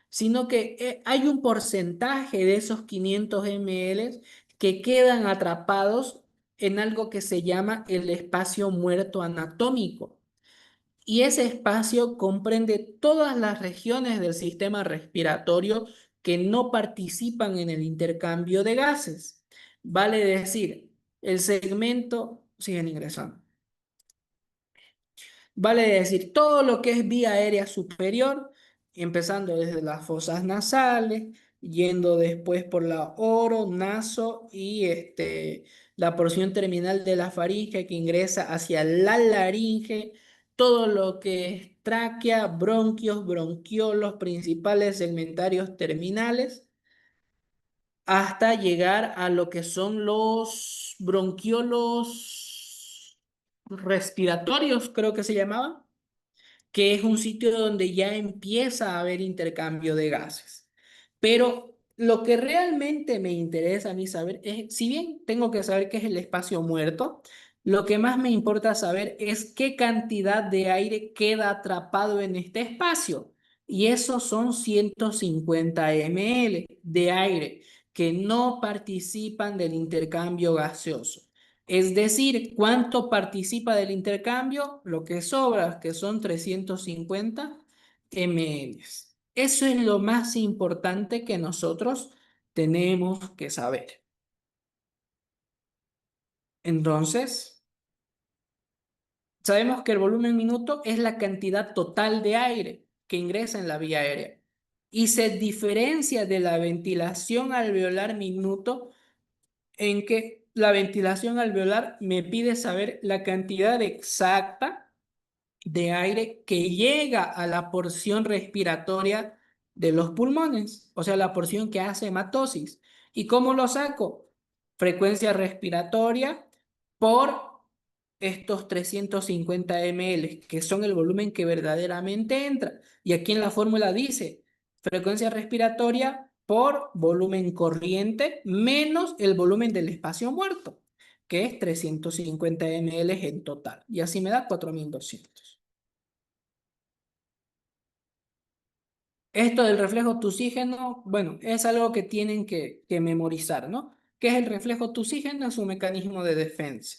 sino que hay un porcentaje de esos 500 ml que quedan atrapados en algo que se llama el espacio muerto anatómico. Y ese espacio comprende todas las regiones del sistema respiratorio que no participan en el intercambio de gases. Vale decir, el segmento, siguen ingresando. Vale decir, todo lo que es vía aérea superior, empezando desde las fosas nasales, yendo después por la oro, naso y la porción terminal de la faringe que ingresa hacia la laringe, todo lo que es tráquea, bronquios, bronquiolos, principales segmentarios terminales, hasta llegar a lo que son los bronquiolos respiratorios, creo que se llamaban, que es un sitio donde ya empieza a haber intercambio de gases. Pero lo que realmente me interesa a mí saber es, si bien tengo que saber qué es el espacio muerto, lo que más me importa saber es qué cantidad de aire queda atrapado en este espacio. Y esos son 150 ml de aire que no participan del intercambio gaseoso. Es decir, ¿cuánto participa del intercambio? Lo que sobra, que son 350 ml. Eso es lo más importante que nosotros tenemos que saber. Entonces, sabemos que el volumen minuto es la cantidad total de aire que ingresa en la vía aérea y se diferencia de la ventilación alveolar minuto en que la ventilación alveolar me pide saber la cantidad exacta de aire que llega a la porción respiratoria de los pulmones, o sea, la porción que hace hematosis. ¿Y cómo lo saco? Frecuencia respiratoria por estos 350 ml, que son el volumen que verdaderamente entra. Y aquí en la fórmula dice frecuencia respiratoria por volumen corriente menos el volumen del espacio muerto, que es 350 ml en total. Y así me da 4200. Esto del reflejo oxígeno, bueno, es algo que tienen que memorizar, ¿no? ¿Qué es el reflejo oxígeno? Es un mecanismo de defensa.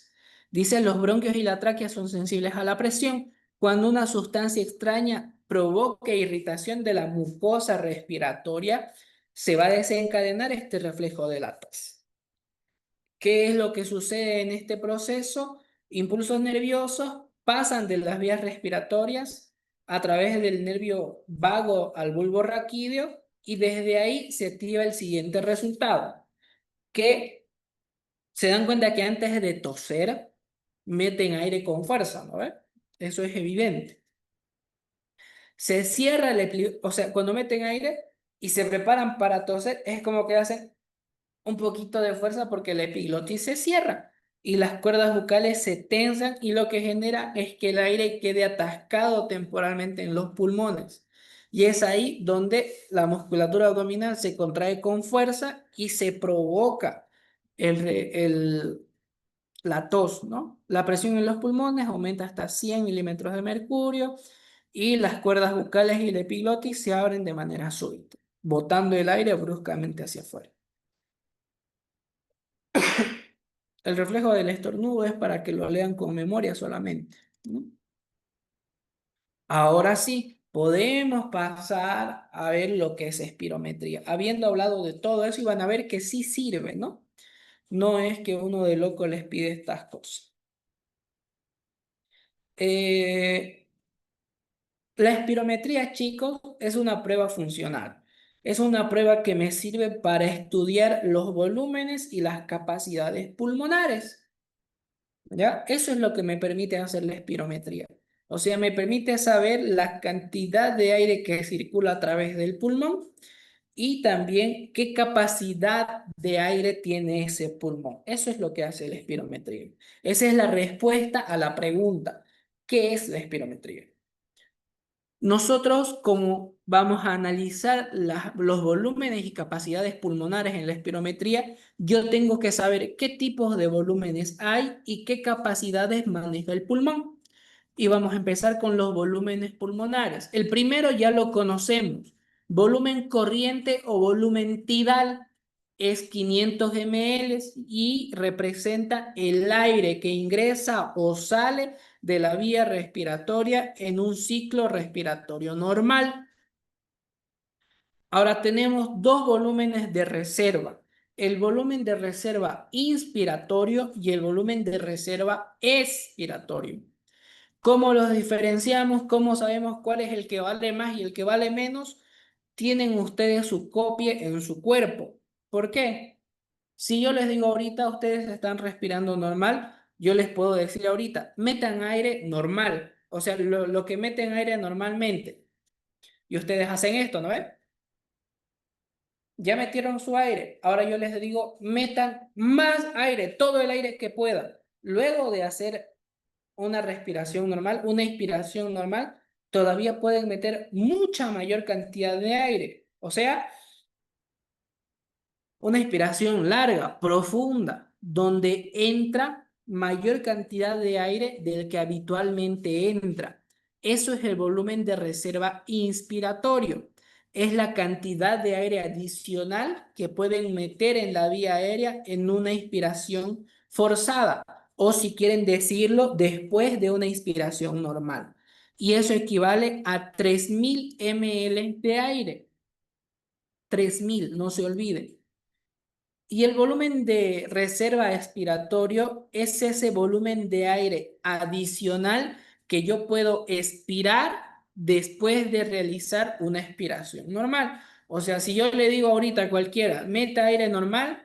Dice, los bronquios y la tráquea son sensibles a la presión. Cuando una sustancia extraña provoque irritación de la mucosa respiratoria, se va a desencadenar este reflejo de la tos. ¿Qué es lo que sucede en este proceso? Impulsos nerviosos pasan de las vías respiratorias a través del nervio vago al bulbo raquídeo y desde ahí se activa el siguiente resultado, que se dan cuenta que antes de toser meten aire con fuerza, ¿no ves? Eso es evidente. Se cierra o sea, cuando meten aire y se preparan para toser, es como que hacen un poquito de fuerza porque la epiglotis se cierra y las cuerdas bucales se tensan y lo que genera es que el aire quede atascado temporalmente en los pulmones. Y es ahí donde la musculatura abdominal se contrae con fuerza y se provoca la tos, ¿no? La presión en los pulmones aumenta hasta 100 milímetros de mercurio y las cuerdas bucales y la epiglotis se abren de manera súbita, botando el aire bruscamente hacia afuera. El reflejo del estornudo es para que lo lean con memoria solamente, ¿no? Ahora sí, podemos pasar a ver lo que es espirometría. Habiendo hablado de todo eso, y van a ver que sí sirve, ¿no? No es que uno de loco les pide estas cosas. La espirometría, chicos, es una prueba funcional. Es una prueba que me sirve para estudiar los volúmenes y las capacidades pulmonares. ¿Ya? Eso es lo que me permite hacer la espirometría. O sea, me permite saber la cantidad de aire que circula a través del pulmón y también qué capacidad de aire tiene ese pulmón. Eso es lo que hace la espirometría. Esa es la respuesta a la pregunta, ¿qué es la espirometría? Nosotros, como vamos a analizar los volúmenes y capacidades pulmonares en la espirometría, yo tengo que saber qué tipos de volúmenes hay y qué capacidades maneja el pulmón. Y vamos a empezar con los volúmenes pulmonares. El primero ya lo conocemos. Volumen corriente o volumen tidal es 500 ml y representa el aire que ingresa o sale de la vía respiratoria en un ciclo respiratorio normal. Ahora tenemos dos volúmenes de reserva. El volumen de reserva inspiratorio y el volumen de reserva expiratorio. ¿Cómo los diferenciamos? ¿Cómo sabemos cuál es el que vale más y el que vale menos? Tienen ustedes su copia en su cuerpo. ¿Por qué? Si yo les digo ahorita, ustedes están respirando normal, yo les puedo decir ahorita, metan aire normal. O sea, lo que meten aire normalmente. Y ustedes hacen esto, ¿no ven? Ya metieron su aire. Ahora yo les digo, metan más aire, todo el aire que puedan. Luego de hacer una respiración normal, una inspiración normal, todavía pueden meter mucha mayor cantidad de aire. O sea, una inspiración larga, profunda, donde entra mayor cantidad de aire del que habitualmente entra. Eso es el volumen de reserva inspiratorio. Es la cantidad de aire adicional que pueden meter en la vía aérea en una inspiración forzada, o si quieren decirlo, después de una inspiración normal. Y eso equivale a 3000 ml de aire. 3000, no se olvide. Y el volumen de reserva expiratorio es ese volumen de aire adicional que yo puedo expirar después de realizar una expiración normal. O sea, si yo le digo ahorita a cualquiera, meta aire normal,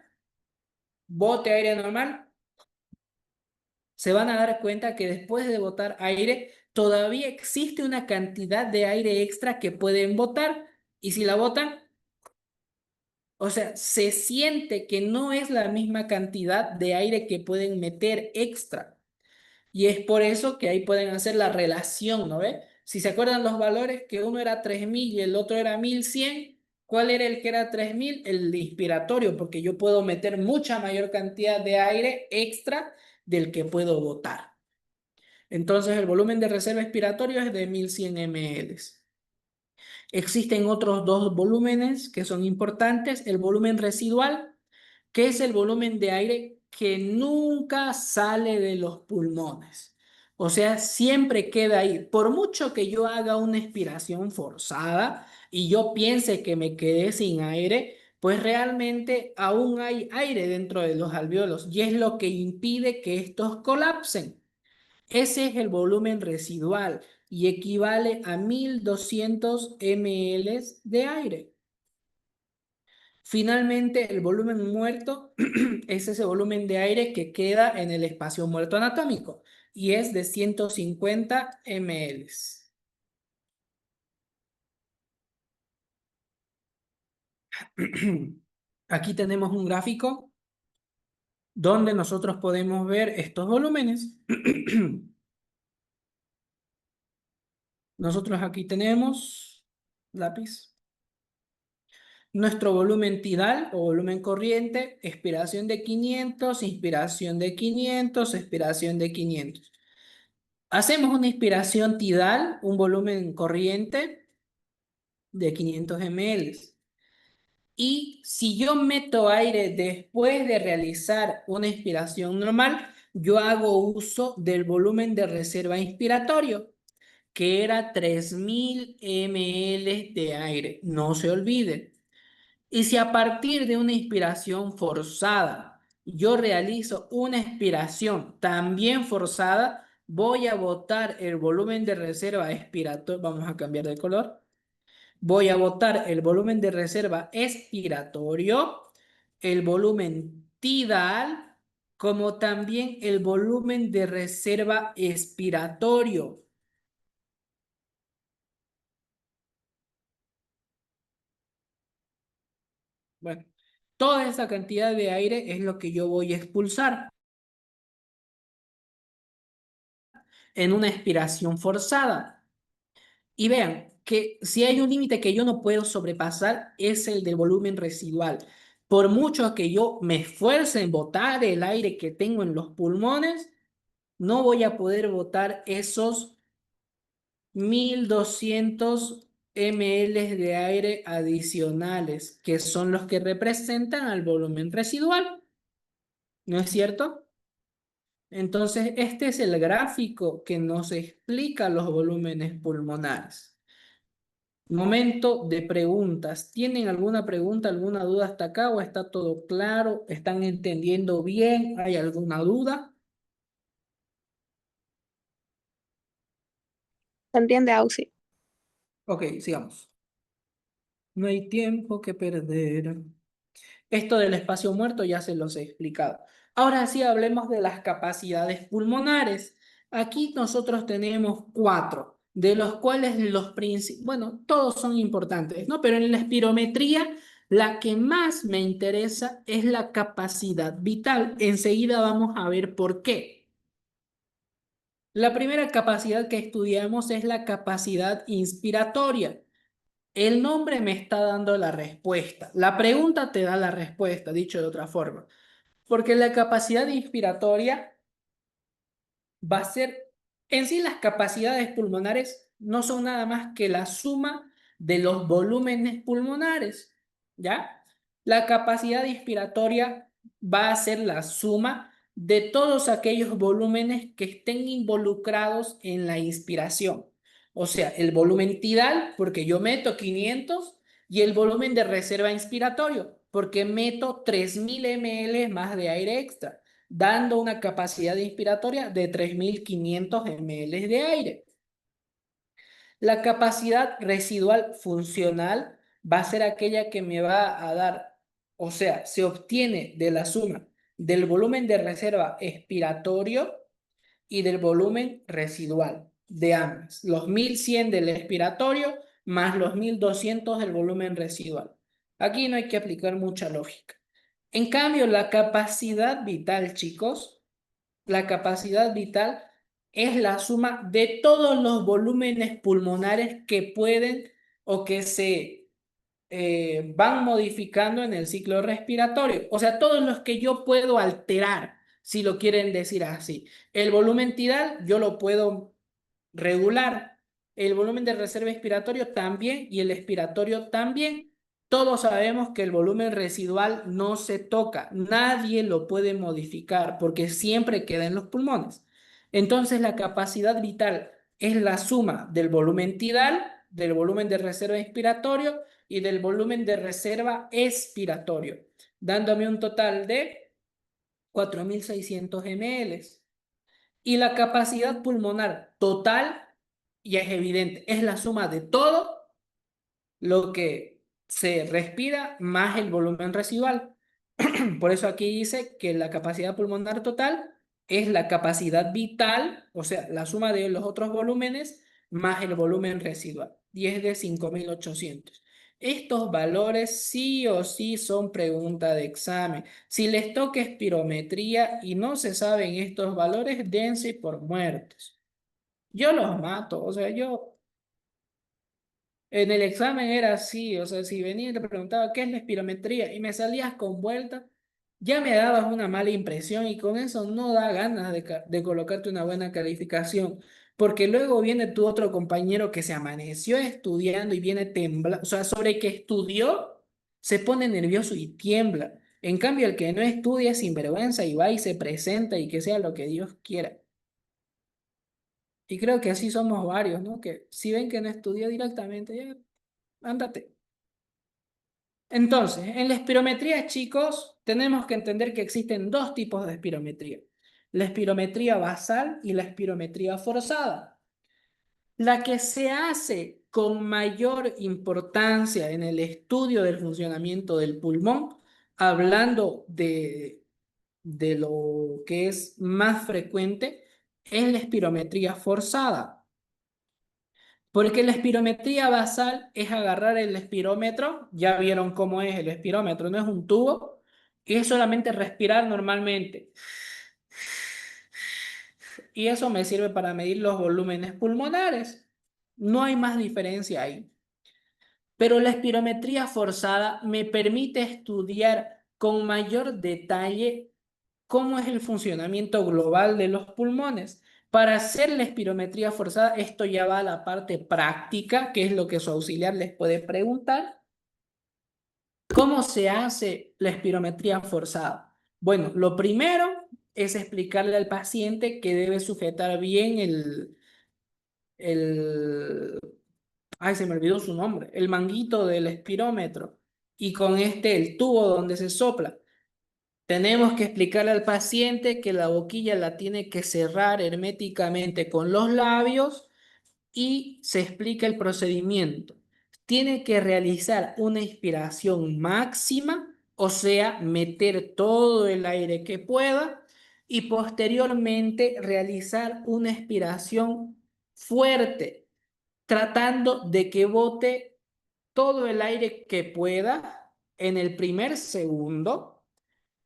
bote aire normal, se van a dar cuenta que después de botar aire, todavía existe una cantidad de aire extra que pueden botar. Y si la botan, o sea, se siente que no es la misma cantidad de aire que pueden meter extra. Y es por eso que ahí pueden hacer la relación, ¿no ve? Si se acuerdan los valores, que uno era 3000 y el otro era 1100, ¿cuál era el que era 3000? El inspiratorio, porque yo puedo meter mucha mayor cantidad de aire extra del que puedo botar. Entonces el volumen de reserva expiratorio es de 1100 ml. Existen otros dos volúmenes que son importantes. El volumen residual, que es el volumen de aire que nunca sale de los pulmones. O sea, siempre queda ahí. Por mucho que yo haga una expiración forzada y yo piense que me quedé sin aire, pues realmente aún hay aire dentro de los alvéolos y es lo que impide que estos colapsen. Ese es el volumen residual y equivale a 1200 ml de aire. Finalmente, el volumen muerto es ese volumen de aire que queda en el espacio muerto anatómico y es de 150 ml. Aquí tenemos un gráfico donde nosotros podemos ver estos volúmenes. Nosotros aquí tenemos lápiz. Nuestro volumen tidal o volumen corriente, expiración de 500, inspiración de 500, expiración de 500. Hacemos una inspiración tidal, un volumen corriente de 500 ml. Y si yo meto aire después de realizar una inspiración normal, yo hago uso del volumen de reserva inspiratorio, que era 3000 ml de aire. No se olviden. Y si a partir de una inspiración forzada yo realizo una expiración también forzada, voy a botar el volumen de reserva expiratorio. Vamos a cambiar de color. Voy a botar el volumen de reserva expiratorio, el volumen tidal, como también el volumen de reserva expiratorio. Bueno, toda esa cantidad de aire es lo que yo voy a expulsar en una expiración forzada. Y vean que si hay un límite que yo no puedo sobrepasar es el del volumen residual. Por mucho que yo me esfuerce en botar el aire que tengo en los pulmones, no voy a poder botar esos 1200 ml de aire adicionales, que son los que representan al volumen residual. ¿No es cierto? Entonces, este es el gráfico que nos explica los volúmenes pulmonares. Momento de preguntas. ¿Tienen alguna pregunta, alguna duda hasta acá o está todo claro? ¿Están entendiendo bien? ¿Hay alguna duda? ¿Se entiende, Auxi? Ok, sigamos. No hay tiempo que perder. Esto del espacio muerto ya se los he explicado. Ahora sí hablemos de las capacidades pulmonares. Aquí nosotros tenemos 4, de los cuales los principales, bueno, todos son importantes, ¿no? Pero en la espirometría, la que más me interesa es la capacidad vital. Enseguida vamos a ver por qué. La primera capacidad que estudiamos es la capacidad inspiratoria. El nombre me está dando la respuesta. La pregunta te da la respuesta, dicho de otra forma. Porque la capacidad inspiratoria va a ser, en sí las capacidades pulmonares no son nada más que la suma de los volúmenes pulmonares, ¿ya? La capacidad inspiratoria va a ser la suma de todos aquellos volúmenes que estén involucrados en la inspiración. O sea, el volumen tidal, porque yo meto 500, y el volumen de reserva inspiratorio, porque meto 3000 ml más de aire extra, dando una capacidad inspiratoria de 3500 ml de aire. La capacidad residual funcional va a ser aquella que me va a dar, o sea, se obtiene de la suma del volumen de reserva expiratorio y del volumen residual de ambas. Los 1100 del expiratorio más los 1200 del volumen residual. Aquí no hay que aplicar mucha lógica. En cambio, la capacidad vital, chicos, la capacidad vital es la suma de todos los volúmenes pulmonares que pueden o que se van modificando en el ciclo respiratorio. O sea, todos los que yo puedo alterar, si lo quieren decir así. El volumen tidal yo lo puedo regular. El volumen de reserva expiratorio también y el expiratorio también. Todos sabemos que el volumen residual no se toca, nadie lo puede modificar porque siempre queda en los pulmones. Entonces la capacidad vital es la suma del volumen tidal, del volumen de reserva inspiratorio y del volumen de reserva expiratorio, dándome un total de 4600 ml. Y la capacidad pulmonar total, ya es evidente, es la suma de todo lo que se respira más el volumen residual. Por eso aquí dice que la capacidad pulmonar total es la capacidad vital, o sea, la suma de los otros volúmenes más el volumen residual, y es de 5800. Estos valores sí o sí son pregunta de examen. Si les toca espirometría y no se saben estos valores, dense por muertos. Yo los mato, o sea, yo en el examen era así, o sea, si venía y te preguntaba qué es la espirometría y me salías con vuelta, ya me dabas una mala impresión y con eso no da ganas de colocarte una buena calificación, porque luego viene tu otro compañero que se amaneció estudiando y viene temblando, o sea, sobre el que estudió se pone nervioso y tiembla. En cambio, el que no estudia es sinvergüenza y va y se presenta y que sea lo que Dios quiera. Y creo que así somos varios, ¿no? Que si ven que no estudió directamente, ya, ándate. Entonces, en la espirometría, chicos, tenemos que entender que existen dos tipos de espirometría. La espirometría basal y la espirometría forzada. La que se hace con mayor importancia en el estudio del funcionamiento del pulmón, hablando de lo que es más frecuente, es la espirometría forzada. Porque la espirometría basal es agarrar el espirómetro, ya vieron cómo es el espirómetro, no es un tubo, y es solamente respirar normalmente. Y eso me sirve para medir los volúmenes pulmonares. No hay más diferencia ahí. Pero la espirometría forzada me permite estudiar con mayor detalle cómo es el funcionamiento global de los pulmones. Para hacer la espirometría forzada, esto ya va a la parte práctica, que es lo que su auxiliar les puede preguntar. ¿Cómo se hace la espirometría forzada? Bueno, lo primero es explicarle al paciente que debe sujetar bien ay, se me olvidó su nombre, el manguito del espirómetro y con el tubo donde se sopla. Tenemos que explicarle al paciente que la boquilla la tiene que cerrar herméticamente con los labios y se explica el procedimiento. Tiene que realizar una inspiración máxima, o sea, meter todo el aire que pueda y posteriormente realizar una expiración fuerte, tratando de que bote todo el aire que pueda en el primer segundo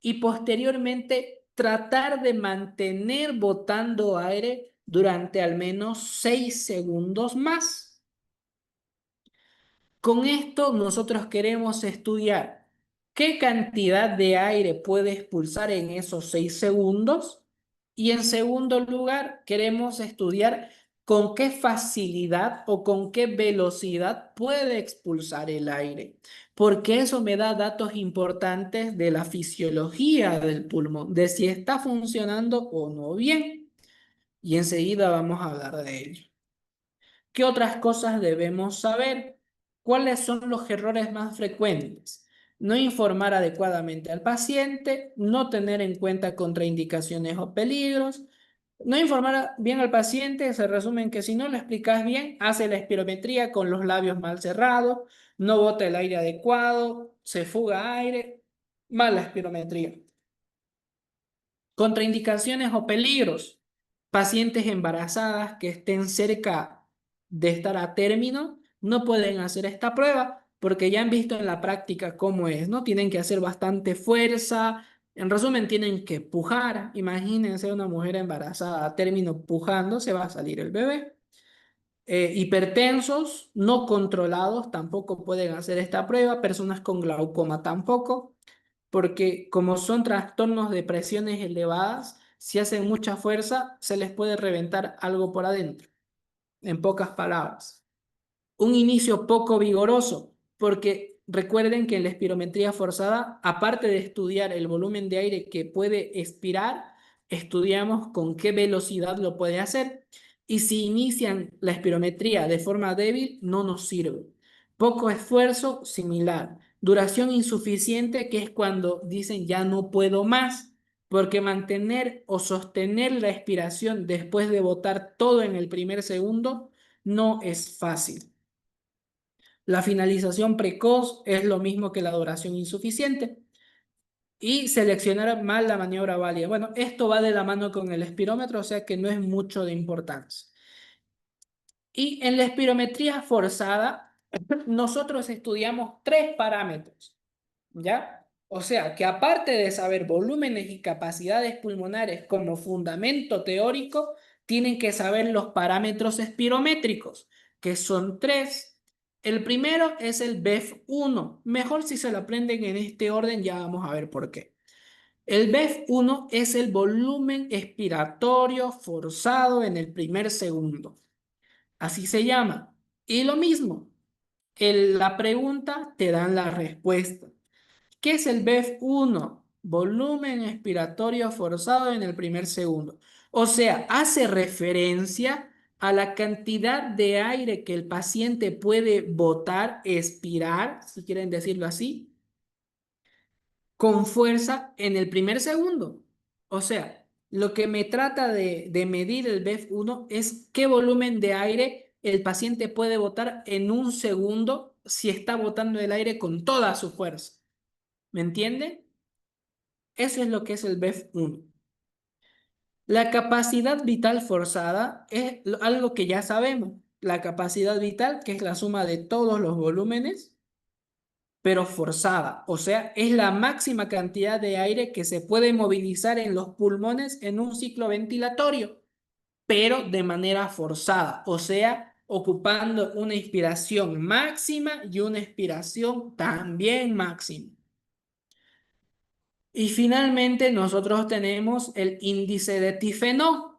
y posteriormente tratar de mantener botando aire durante al menos 6 segundos más. Con esto nosotros queremos estudiar qué cantidad de aire puede expulsar en esos 6 segundos Y en segundo lugar, queremos estudiar con qué facilidad o con qué velocidad puede expulsar el aire, porque eso me da datos importantes de la fisiología del pulmón, de si está funcionando o no bien. Y enseguida vamos a hablar de ello. ¿Qué otras cosas debemos saber? ¿Cuáles son los errores más frecuentes? No informar adecuadamente al paciente, no tener en cuenta contraindicaciones o peligros. No informar bien al paciente se resume en que si no lo explicas bien, hace la espirometría con los labios mal cerrados, no bota el aire adecuado, se fuga aire, mala espirometría. Contraindicaciones o peligros. Pacientes embarazadas que estén cerca de estar a término no pueden hacer esta prueba porque ya han visto en la práctica cómo es, ¿no? Tienen que hacer bastante fuerza. En resumen, tienen que pujar. Imagínense una mujer embarazada a término pujando, se va a salir el bebé. Hipertensos no controlados tampoco pueden hacer esta prueba. Personas con glaucoma tampoco, porque como son trastornos de presiones elevadas, si hacen mucha fuerza, se les puede reventar algo por adentro, en pocas palabras. Un inicio poco vigoroso, porque recuerden que en la espirometría forzada, aparte de estudiar el volumen de aire que puede expirar, estudiamos con qué velocidad lo puede hacer. Y si inician la espirometría de forma débil, no nos sirve. Poco esfuerzo, similar. Duración insuficiente, que es cuando dicen ya no puedo más, porque mantener o sostener la expiración después de botar todo en el primer segundo no es fácil. La finalización precoz es lo mismo que la duración insuficiente. Y seleccionar mal la maniobra válida. Bueno, esto va de la mano con el espirómetro, o sea que no es mucho de importancia. Y en la espirometría forzada, nosotros estudiamos 3 parámetros, ¿ya? O sea, que aparte de saber volúmenes y capacidades pulmonares como fundamento teórico, tienen que saber los parámetros espirométricos, que son 3. El primero es el BEF1. Mejor si se lo aprenden en este orden, ya vamos a ver por qué. El BEF1 es el volumen expiratorio forzado en el primer segundo. Así se llama. Y lo mismo, en la pregunta te dan la respuesta. ¿Qué es el BEF1? Volumen expiratorio forzado en el primer segundo. O sea, hace referencia a la cantidad de aire que el paciente puede botar, expirar, si quieren decirlo así, con fuerza en el primer segundo. O sea, lo que me trata de medir el BEF1 es qué volumen de aire el paciente puede botar en un segundo si está botando el aire con toda su fuerza. ¿Me entiende? Eso es lo que es el BEF1. La capacidad vital forzada es algo que ya sabemos. La capacidad vital, que es la suma de todos los volúmenes, pero forzada. O sea, es la máxima cantidad de aire que se puede movilizar en los pulmones en un ciclo ventilatorio, pero de manera forzada. O sea, ocupando una inspiración máxima y una expiración también máxima. Y finalmente nosotros tenemos el índice de Tifenot.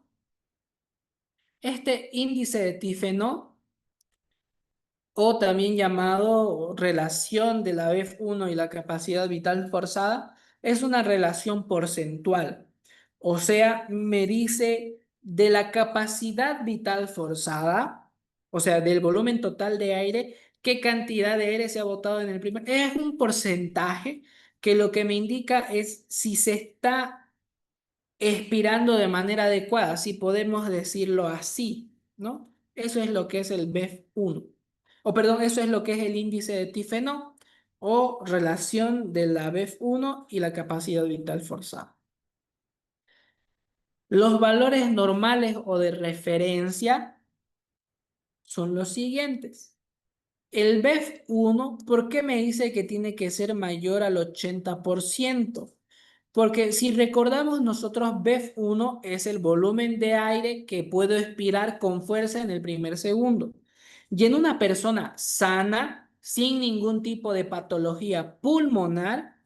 Este índice de Tifenot, o también llamado relación de la BEF1 y la capacidad vital forzada, es una relación porcentual. O sea, me dice de la capacidad vital forzada, o sea, del volumen total de aire, qué cantidad de aire se ha botado en el primer. Es un porcentaje que lo que me indica es si se está expirando de manera adecuada, si podemos decirlo así, ¿no? Eso es lo que es el BEF1. O perdón, eso es lo que es el índice de Tifenot o relación de la BEF1 y la capacidad vital forzada. Los valores normales o de referencia son los siguientes. El BEF1, ¿por qué me dice que tiene que ser mayor al 80%? Porque si recordamos nosotros, BEF1 es el volumen de aire que puedo expirar con fuerza en el primer segundo. Y en una persona sana, sin ningún tipo de patología pulmonar,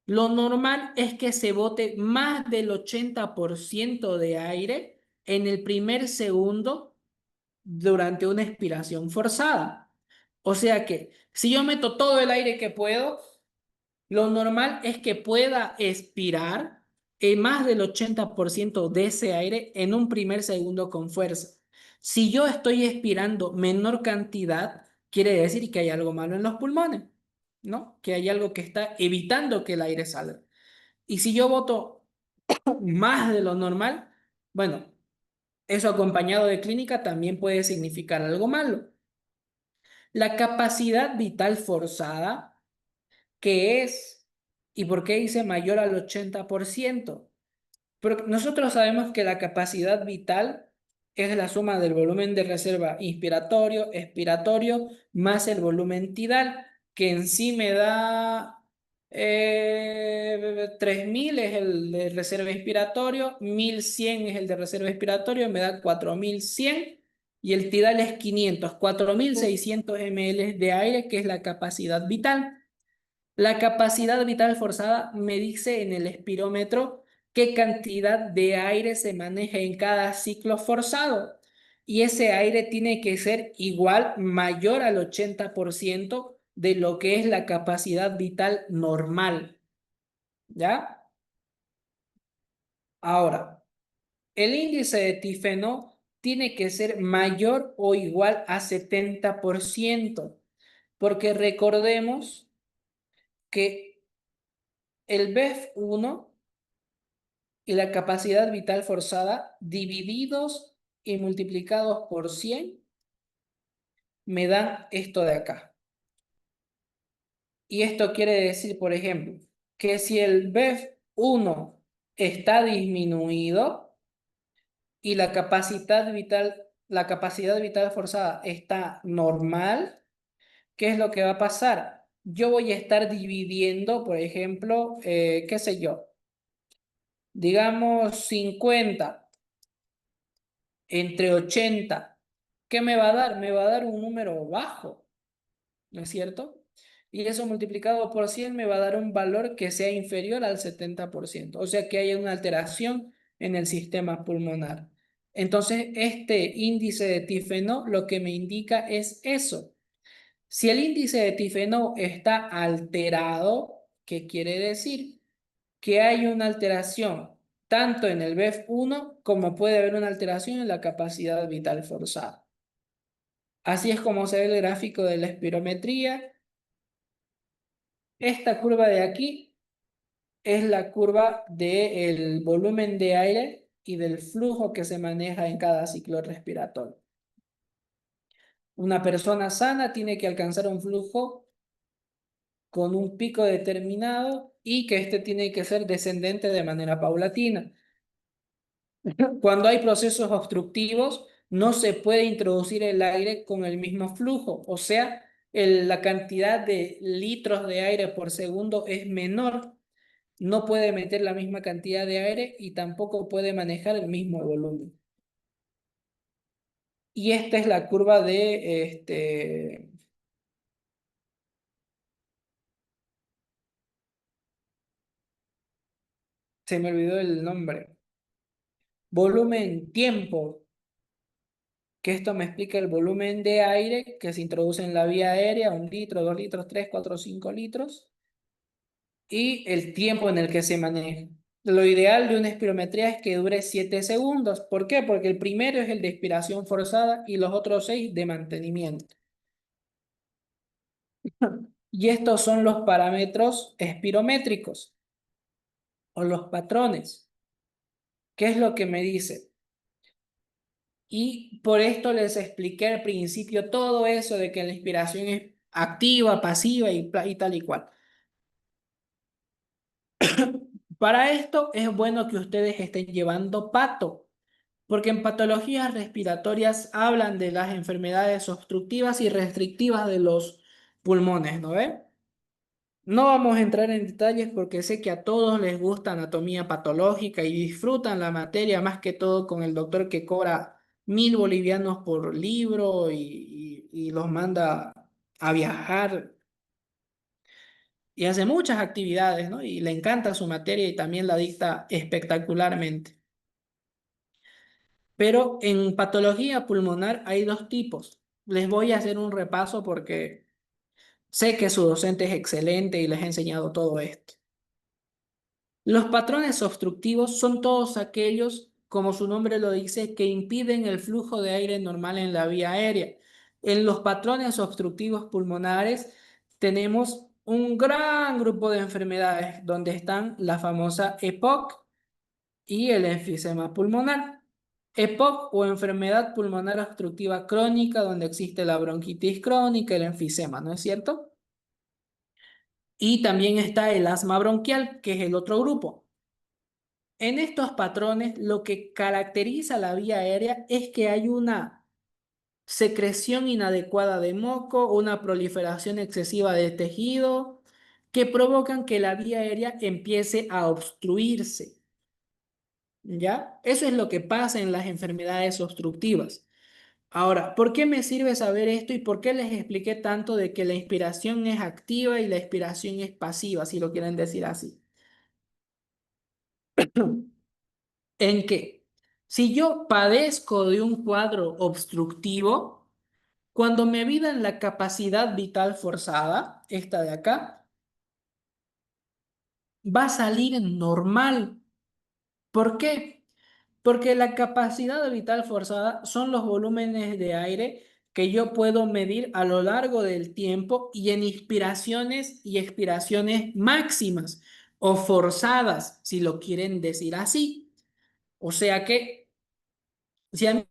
Lo normal es que se bote más del 80% de aire en el primer segundo durante una expiración forzada. O sea que si yo meto todo el aire que puedo, lo normal es que pueda expirar más del 80% de ese aire en un primer segundo con fuerza. Si yo estoy expirando menor cantidad, quiere decir que hay algo malo en los pulmones, ¿no? Que hay algo que está evitando que el aire salga. Y si yo boto más de lo normal, bueno, eso acompañado de clínica también puede significar algo malo. La capacidad vital forzada, que es, ¿y por qué dice mayor al 80%? Porque nosotros sabemos que la capacidad vital es la suma del volumen de reserva inspiratorio, expiratorio, más el volumen tidal, que en sí me da 3000 es el de reserva inspiratorio, 1100 es el de reserva expiratorio, me da 4100 y el tidal es 500, 4600 ml de aire, que es la capacidad vital. La capacidad vital forzada me dice en el espirómetro qué cantidad de aire se maneja en cada ciclo forzado. Y ese aire tiene que ser igual, mayor al 80% de lo que es la capacidad vital normal. ¿Ya? Ahora, el índice de tifeno tiene que ser mayor o igual a 70%, porque recordemos que el BEF1 y la capacidad vital forzada divididos y multiplicados por 100 me dan esto de acá. Y esto quiere decir, por ejemplo, que si el BEF1 está disminuido y la capacidad vital forzada está normal, ¿qué es lo que va a pasar? Yo voy a estar dividiendo, por ejemplo, qué sé yo, digamos 50 entre 80. ¿Qué me va a dar? Me va a dar un número bajo, ¿no es cierto? Y eso multiplicado por 100 me va a dar un valor que sea inferior al 70%. O sea que hay una alteración en el sistema pulmonar. Entonces, este índice de tifeno lo que me indica es eso. Si el índice de tifeno está alterado, ¿qué quiere decir? Que hay una alteración tanto en el BEF1 como puede haber una alteración en la capacidad vital forzada. Así es como se ve el gráfico de la espirometría. Esta curva de aquí es la curva del volumen de aire y del flujo que se maneja en cada ciclo respiratorio. Una persona sana tiene que alcanzar un flujo con un pico determinado y que este tiene que ser descendente de manera paulatina. Cuando hay procesos obstructivos, no se puede introducir el aire con el mismo flujo, o sea, la cantidad de litros de aire por segundo es menor. No puede meter la misma cantidad de aire y tampoco puede manejar el mismo volumen. Y esta es la curva de, se me olvidó el nombre. Volumen, tiempo, que esto me explica el volumen de aire que se introduce en la vía aérea, 1 litro, 2 litros, 3, 4, 5 litros, y el tiempo en el que se maneja. Lo ideal de una espirometría es que dure 7 segundos. ¿Por qué? Porque el primero es el de expiración forzada y los otros 6 de mantenimiento. Y estos son los parámetros espirométricos o los patrones. ¿Qué es lo que me dice? Y por esto les expliqué al principio todo eso de que la inspiración es activa, pasiva y tal y cual. Para esto es bueno que ustedes estén llevando pato, porque en patologías respiratorias hablan de las enfermedades obstructivas y restrictivas de los pulmones, ¿no ve? No vamos a entrar en detalles porque sé que a todos les gusta anatomía patológica y disfrutan la materia más que todo con el doctor que cobra 1000 bolivianos por libro y los manda a viajar y hace muchas actividades, ¿no? Y le encanta su materia y también la dicta espectacularmente. Pero en patología pulmonar hay dos tipos. Les voy a hacer un repaso porque sé que su docente es excelente y les he enseñado todo esto. Los patrones obstructivos son todos aquellos, como su nombre lo dice, que impiden el flujo de aire normal en la vía aérea. En los patrones obstructivos pulmonares tenemos un gran grupo de enfermedades donde están la famosa EPOC y el enfisema pulmonar. EPOC o enfermedad pulmonar obstructiva crónica, donde existe la bronquitis crónica, el enfisema, ¿no es cierto? Y también está el asma bronquial, que es el otro grupo. En estos patrones, lo que caracteriza la vía aérea es que hay una secreción inadecuada de moco, una proliferación excesiva de tejido, que provocan que la vía aérea empiece a obstruirse. ¿Ya? Eso es lo que pasa en las enfermedades obstructivas. Ahora, ¿por qué me sirve saber esto y por qué les expliqué tanto de que la inspiración es activa y la expiración es pasiva, si lo quieren decir así? En que si yo padezco de un cuadro obstructivo, cuando me midan la capacidad vital forzada, esta de acá, va a salir normal. ¿Por qué? Porque la capacidad vital forzada son los volúmenes de aire que yo puedo medir a lo largo del tiempo y en inspiraciones y expiraciones máximas o forzadas, si lo quieren decir así. O sea que si a mí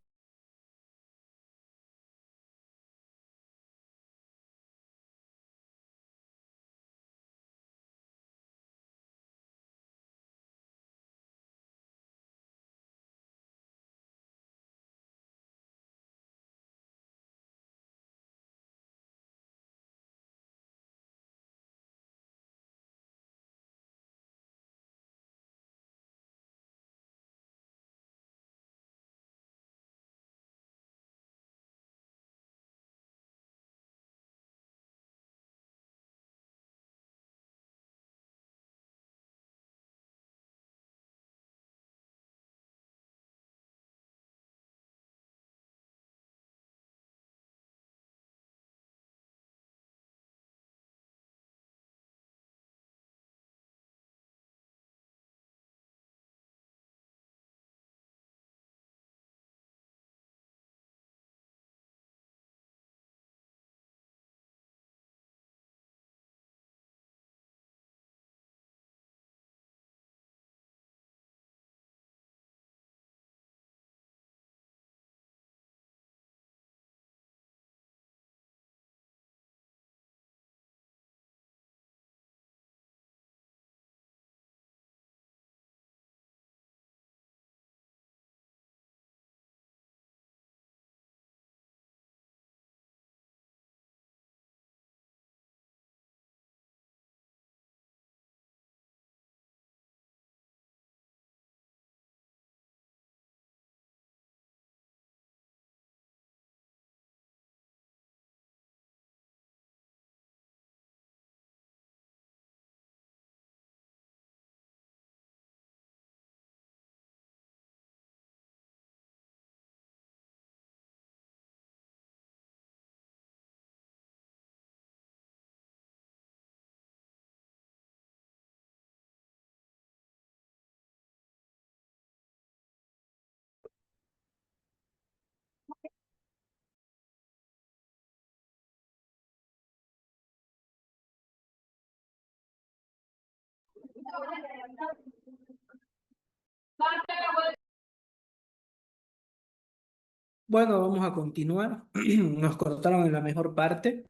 Bueno, vamos a continuar. Nos cortaron en la mejor parte.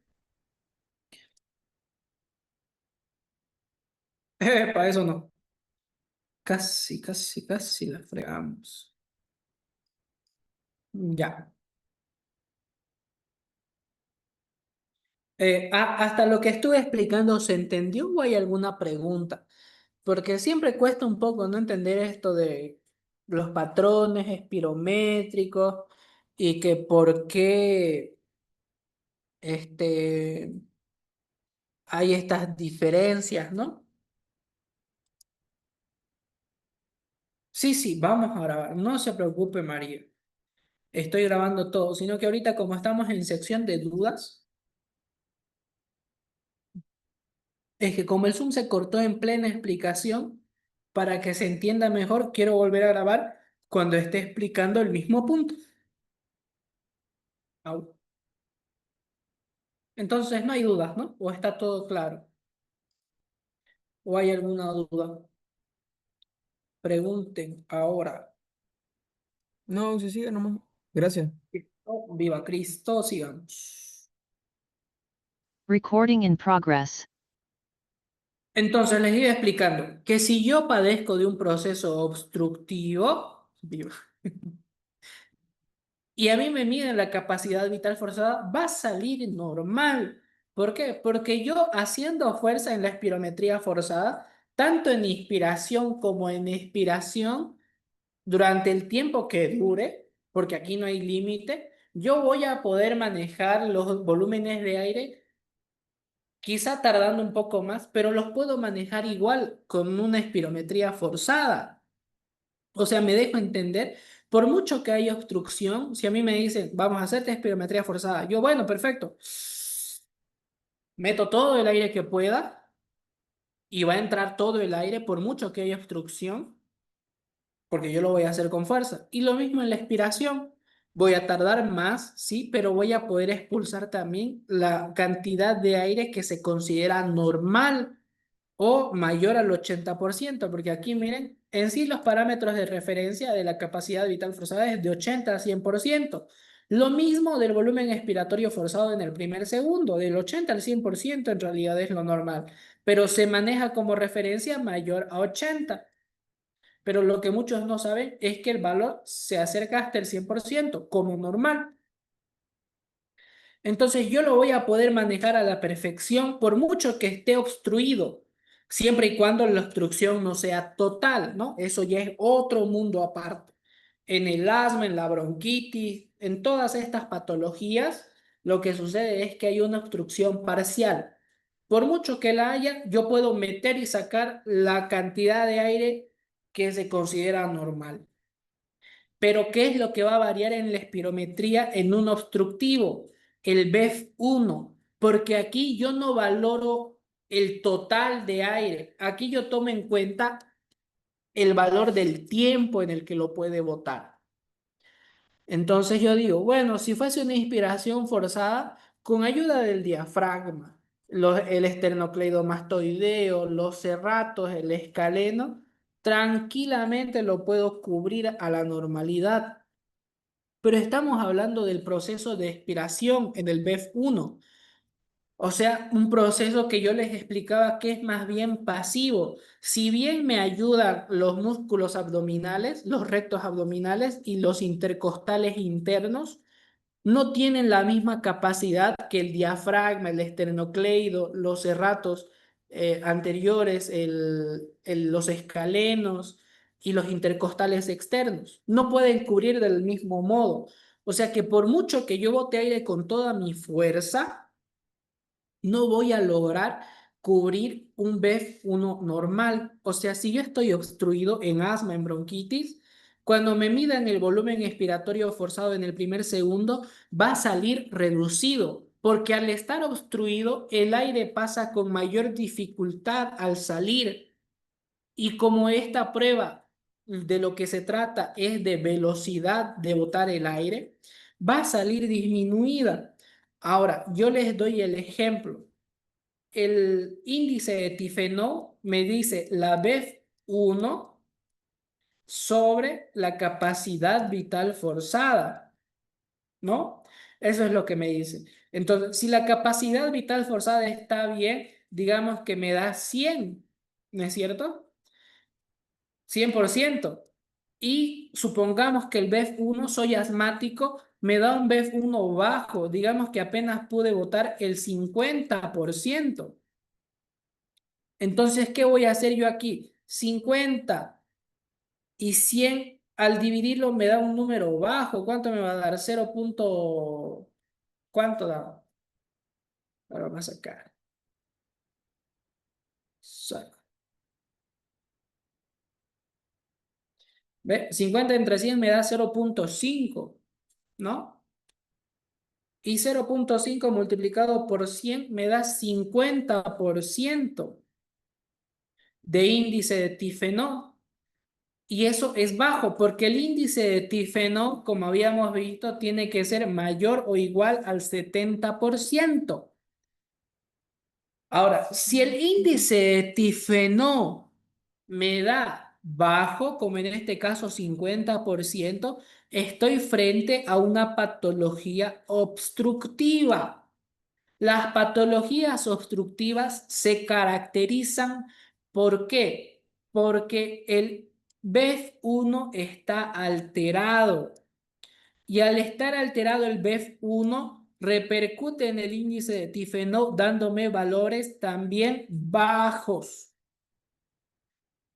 Para eso no. Casi, casi, casi la fregamos. Ya. Hasta lo que estuve explicando, ¿se entendió o hay alguna pregunta? Porque siempre cuesta un poco no entender esto de los patrones espirométricos y que por qué este, hay estas diferencias, ¿no? Sí, sí, vamos a grabar. No se preocupe, María. Estoy grabando todo, sino que ahorita como estamos en sección de dudas, es que como el Zoom se cortó en plena explicación, para que se entienda mejor, quiero volver a grabar cuando esté explicando el mismo punto. Au. Entonces no hay dudas, ¿no? ¿O está todo claro? ¿O hay alguna duda? Pregunten ahora. No, sí, sigue nomás. Gracias. Oh, viva Cristo, sigamos. Recording in progress. Entonces les iba explicando que si yo padezco de un proceso obstructivo, viva, y a mí me miden la capacidad vital forzada, va a salir normal. ¿Por qué? Porque yo haciendo fuerza en la espirometría forzada, tanto en inspiración como en expiración, durante el tiempo que dure, porque aquí no hay límite, yo voy a poder manejar los volúmenes de aire, quizá tardando un poco más, pero los puedo manejar igual con una espirometría forzada. O sea, me dejo entender, por mucho que haya obstrucción, si a mí me dicen, vamos a hacerte espirometría forzada, yo, bueno, perfecto, meto todo el aire que pueda y va a entrar todo el aire, por mucho que haya obstrucción, porque yo lo voy a hacer con fuerza. Y lo mismo en la expiración. Voy a tardar más, sí, pero voy a poder expulsar también la cantidad de aire que se considera normal o mayor al 80%, porque aquí miren, en sí los parámetros de referencia de la capacidad vital forzada es de 80 a 100%. Lo mismo del volumen expiratorio forzado en el primer segundo, del 80 al 100% en realidad es lo normal, pero se maneja como referencia mayor a 80. Pero lo que muchos no saben es que el valor se acerca hasta el 100% como normal. Entonces yo lo voy a poder manejar a la perfección por mucho que esté obstruido, siempre y cuando la obstrucción no sea total, ¿no? Eso ya es otro mundo aparte. En el asma, en la bronquitis, en todas estas patologías, lo que sucede es que hay una obstrucción parcial. Por mucho que la haya, yo puedo meter y sacar la cantidad de aire que se considera normal. Pero ¿qué es lo que va a variar en la espirometría en un obstructivo? El BEF1, porque aquí yo no valoro el total de aire. Aquí yo tomo en cuenta el valor del tiempo en el que lo puede botar. Entonces yo digo, bueno, si fuese una inspiración forzada, con ayuda del diafragma, el esternocleidomastoideo, los serratos, el escaleno, tranquilamente lo puedo cubrir a la normalidad. Pero estamos hablando del proceso de expiración en el BEF1. O sea, un proceso que yo les explicaba que es más bien pasivo. Si bien me ayudan los músculos abdominales, los rectos abdominales y los intercostales internos, no tienen la misma capacidad que el diafragma, el esternocleido, los serratos anteriores, los escalenos y los intercostales externos. No pueden cubrir del mismo modo. O sea que por mucho que yo bote aire con toda mi fuerza, no voy a lograr cubrir un BEF1 normal. O sea, si yo estoy obstruido en asma, en bronquitis, cuando me midan el volumen expiratorio forzado en el primer segundo, va a salir reducido, porque al estar obstruido, el aire pasa con mayor dificultad al salir. Y como esta prueba de lo que se trata es de velocidad de botar el aire, va a salir disminuida. Ahora, yo les doy el ejemplo. El índice de tifenol me dice la BEF1 sobre la capacidad vital forzada, ¿no? Eso es lo que me dice. Entonces, si la capacidad vital forzada está bien, digamos que me da 100, ¿no es cierto? 100%. Y supongamos que el BEF1, soy asmático, me da un BEF1 bajo, digamos que apenas pude botar el 50%. Entonces, ¿qué voy a hacer yo aquí? 50 y 100 al dividirlo me da un número bajo. ¿Cuánto me va a dar? 0. ¿Cuánto da? Ahora vamos a sacar. ¿Ve? 50 entre 100 me da 0,5, ¿no? Y 0,5 multiplicado por 100 me da 50% de índice de tifenol. Y eso es bajo, porque el índice de tifenol, como habíamos visto, tiene que ser mayor o igual al 70%. Ahora, si el índice de tifenol me da bajo, como en este caso 50%, estoy frente a una patología obstructiva. Las patologías obstructivas se caracterizan ¿por qué? Porque el BEF1 está alterado. Y al estar alterado el BEF1, repercute en el índice de tifenol dándome valores también bajos.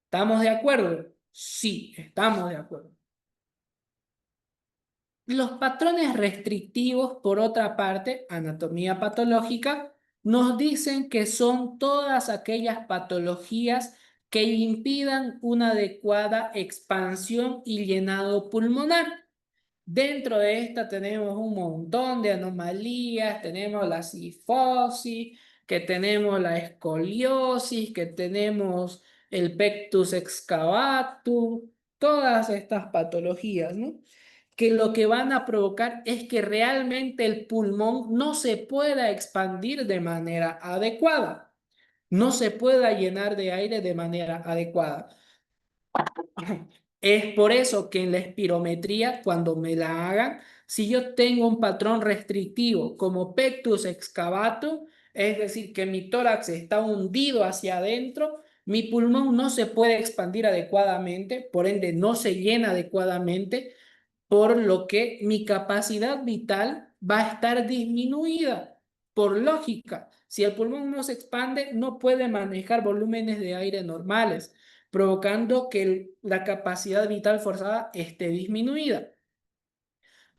¿Estamos de acuerdo? Sí, estamos de acuerdo. Los patrones restrictivos, por otra parte, anatomía patológica, nos dicen que son todas aquellas patologías que impidan una adecuada expansión y llenado pulmonar. Dentro de esta tenemos un montón de anomalías, tenemos la cifosis, que tenemos la escoliosis, que tenemos el pectus excavatum, todas estas patologías, ¿no? Que lo que van a provocar es que realmente el pulmón no se pueda expandir de manera adecuada, no se pueda llenar de aire de manera adecuada. Es por eso que en la espirometría, cuando me la hagan, si yo tengo un patrón restrictivo como pectus excavatum, es decir, que mi tórax está hundido hacia adentro, mi pulmón no se puede expandir adecuadamente, por ende no se llena adecuadamente, por lo que mi capacidad vital va a estar disminuida. Por lógica, si el pulmón no se expande, no puede manejar volúmenes de aire normales, provocando que la capacidad vital forzada esté disminuida.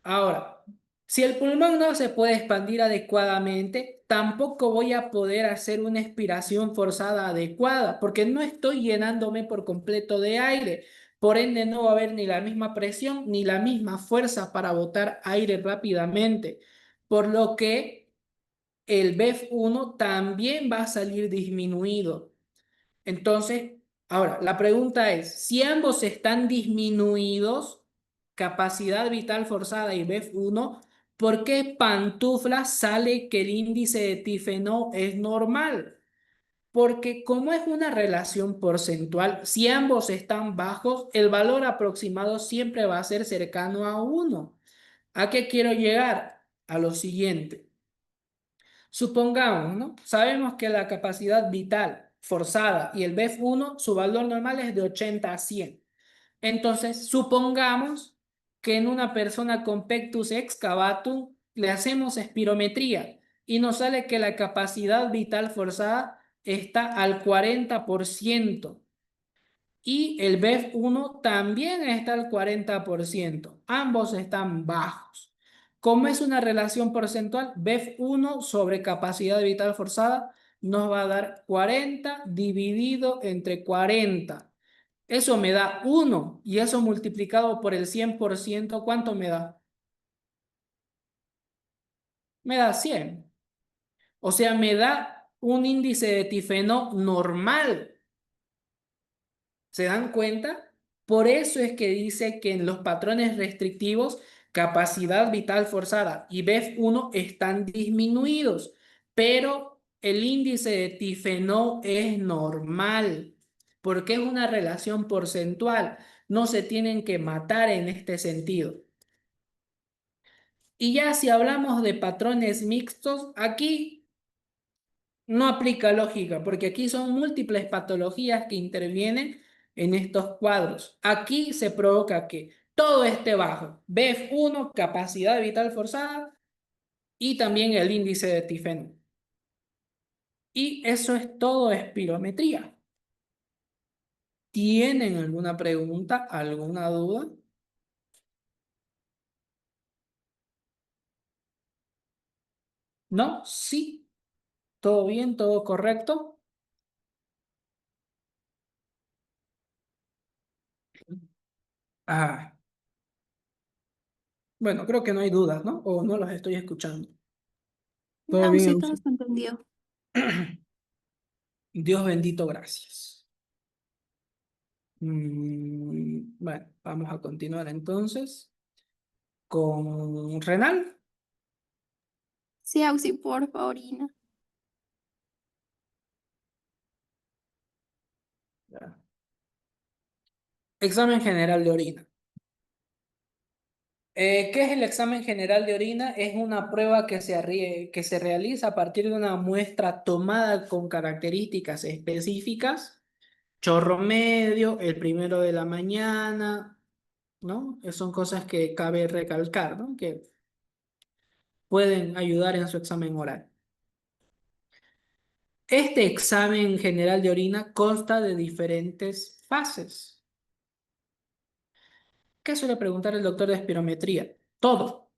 Ahora, si el pulmón no se puede expandir adecuadamente, tampoco voy a poder hacer una expiración forzada adecuada, porque no estoy llenándome por completo de aire. Por ende, no va a haber ni la misma presión ni la misma fuerza para botar aire rápidamente, por lo que el BEF1 también va a salir disminuido. Entonces, ahora, la pregunta es, si ambos están disminuidos, capacidad vital forzada y BEF1, ¿por qué pantufla sale que el índice de tifenol es normal? Porque como es una relación porcentual, si ambos están bajos, el valor aproximado siempre va a ser cercano a 1. ¿A qué quiero llegar? A lo siguiente. Supongamos, ¿no? Sabemos que la capacidad vital forzada y el BEF1, su valor normal es de 80 a 100. Entonces, supongamos que en una persona con pectus excavatum le hacemos espirometría y nos sale que la capacidad vital forzada está al 40% y el BEF1 también está al 40%. Ambos están bajos. Como es una relación porcentual, BEF1 sobre capacidad vital forzada nos va a dar 40 dividido entre 40. Eso me da 1 y eso multiplicado por el 100%, ¿cuánto me da? Me da 100. O sea, me da un índice de tifenol normal. ¿Se dan cuenta? Por eso es que dice que en los patrones restrictivos, capacidad vital forzada y BEF1 están disminuidos, pero el índice de tifenol es normal, porque es una relación porcentual. No se tienen que matar en este sentido. Y ya si hablamos de patrones mixtos, aquí no aplica lógica, porque aquí son múltiples patologías que intervienen en estos cuadros. Aquí se provoca que todo esté bajo. BEF1, capacidad vital forzada y también el índice de tifenol. Y eso es todo espirometría. ¿Tienen alguna pregunta, alguna duda? ¿No? Sí. ¿Todo bien? ¿Todo correcto? Ah, bueno, creo que no hay dudas, ¿no? O no los estoy escuchando. Todo No, bien, sí, todo Auxi. se entendió. Dios bendito, gracias. Bueno, vamos a continuar entonces con renal. Sí, Auxi, por favor, Ina. Ya. Examen general de orina. ¿Qué es el examen general de orina? Es una prueba que se realiza a partir de una muestra tomada con características específicas, chorro medio, el primero de la mañana, ¿no? Son cosas que cabe recalcar, ¿no? Que pueden ayudar en su examen oral. Este examen general de orina consta de diferentes fases. ¿Qué suele preguntar el doctor de espirometría? Todo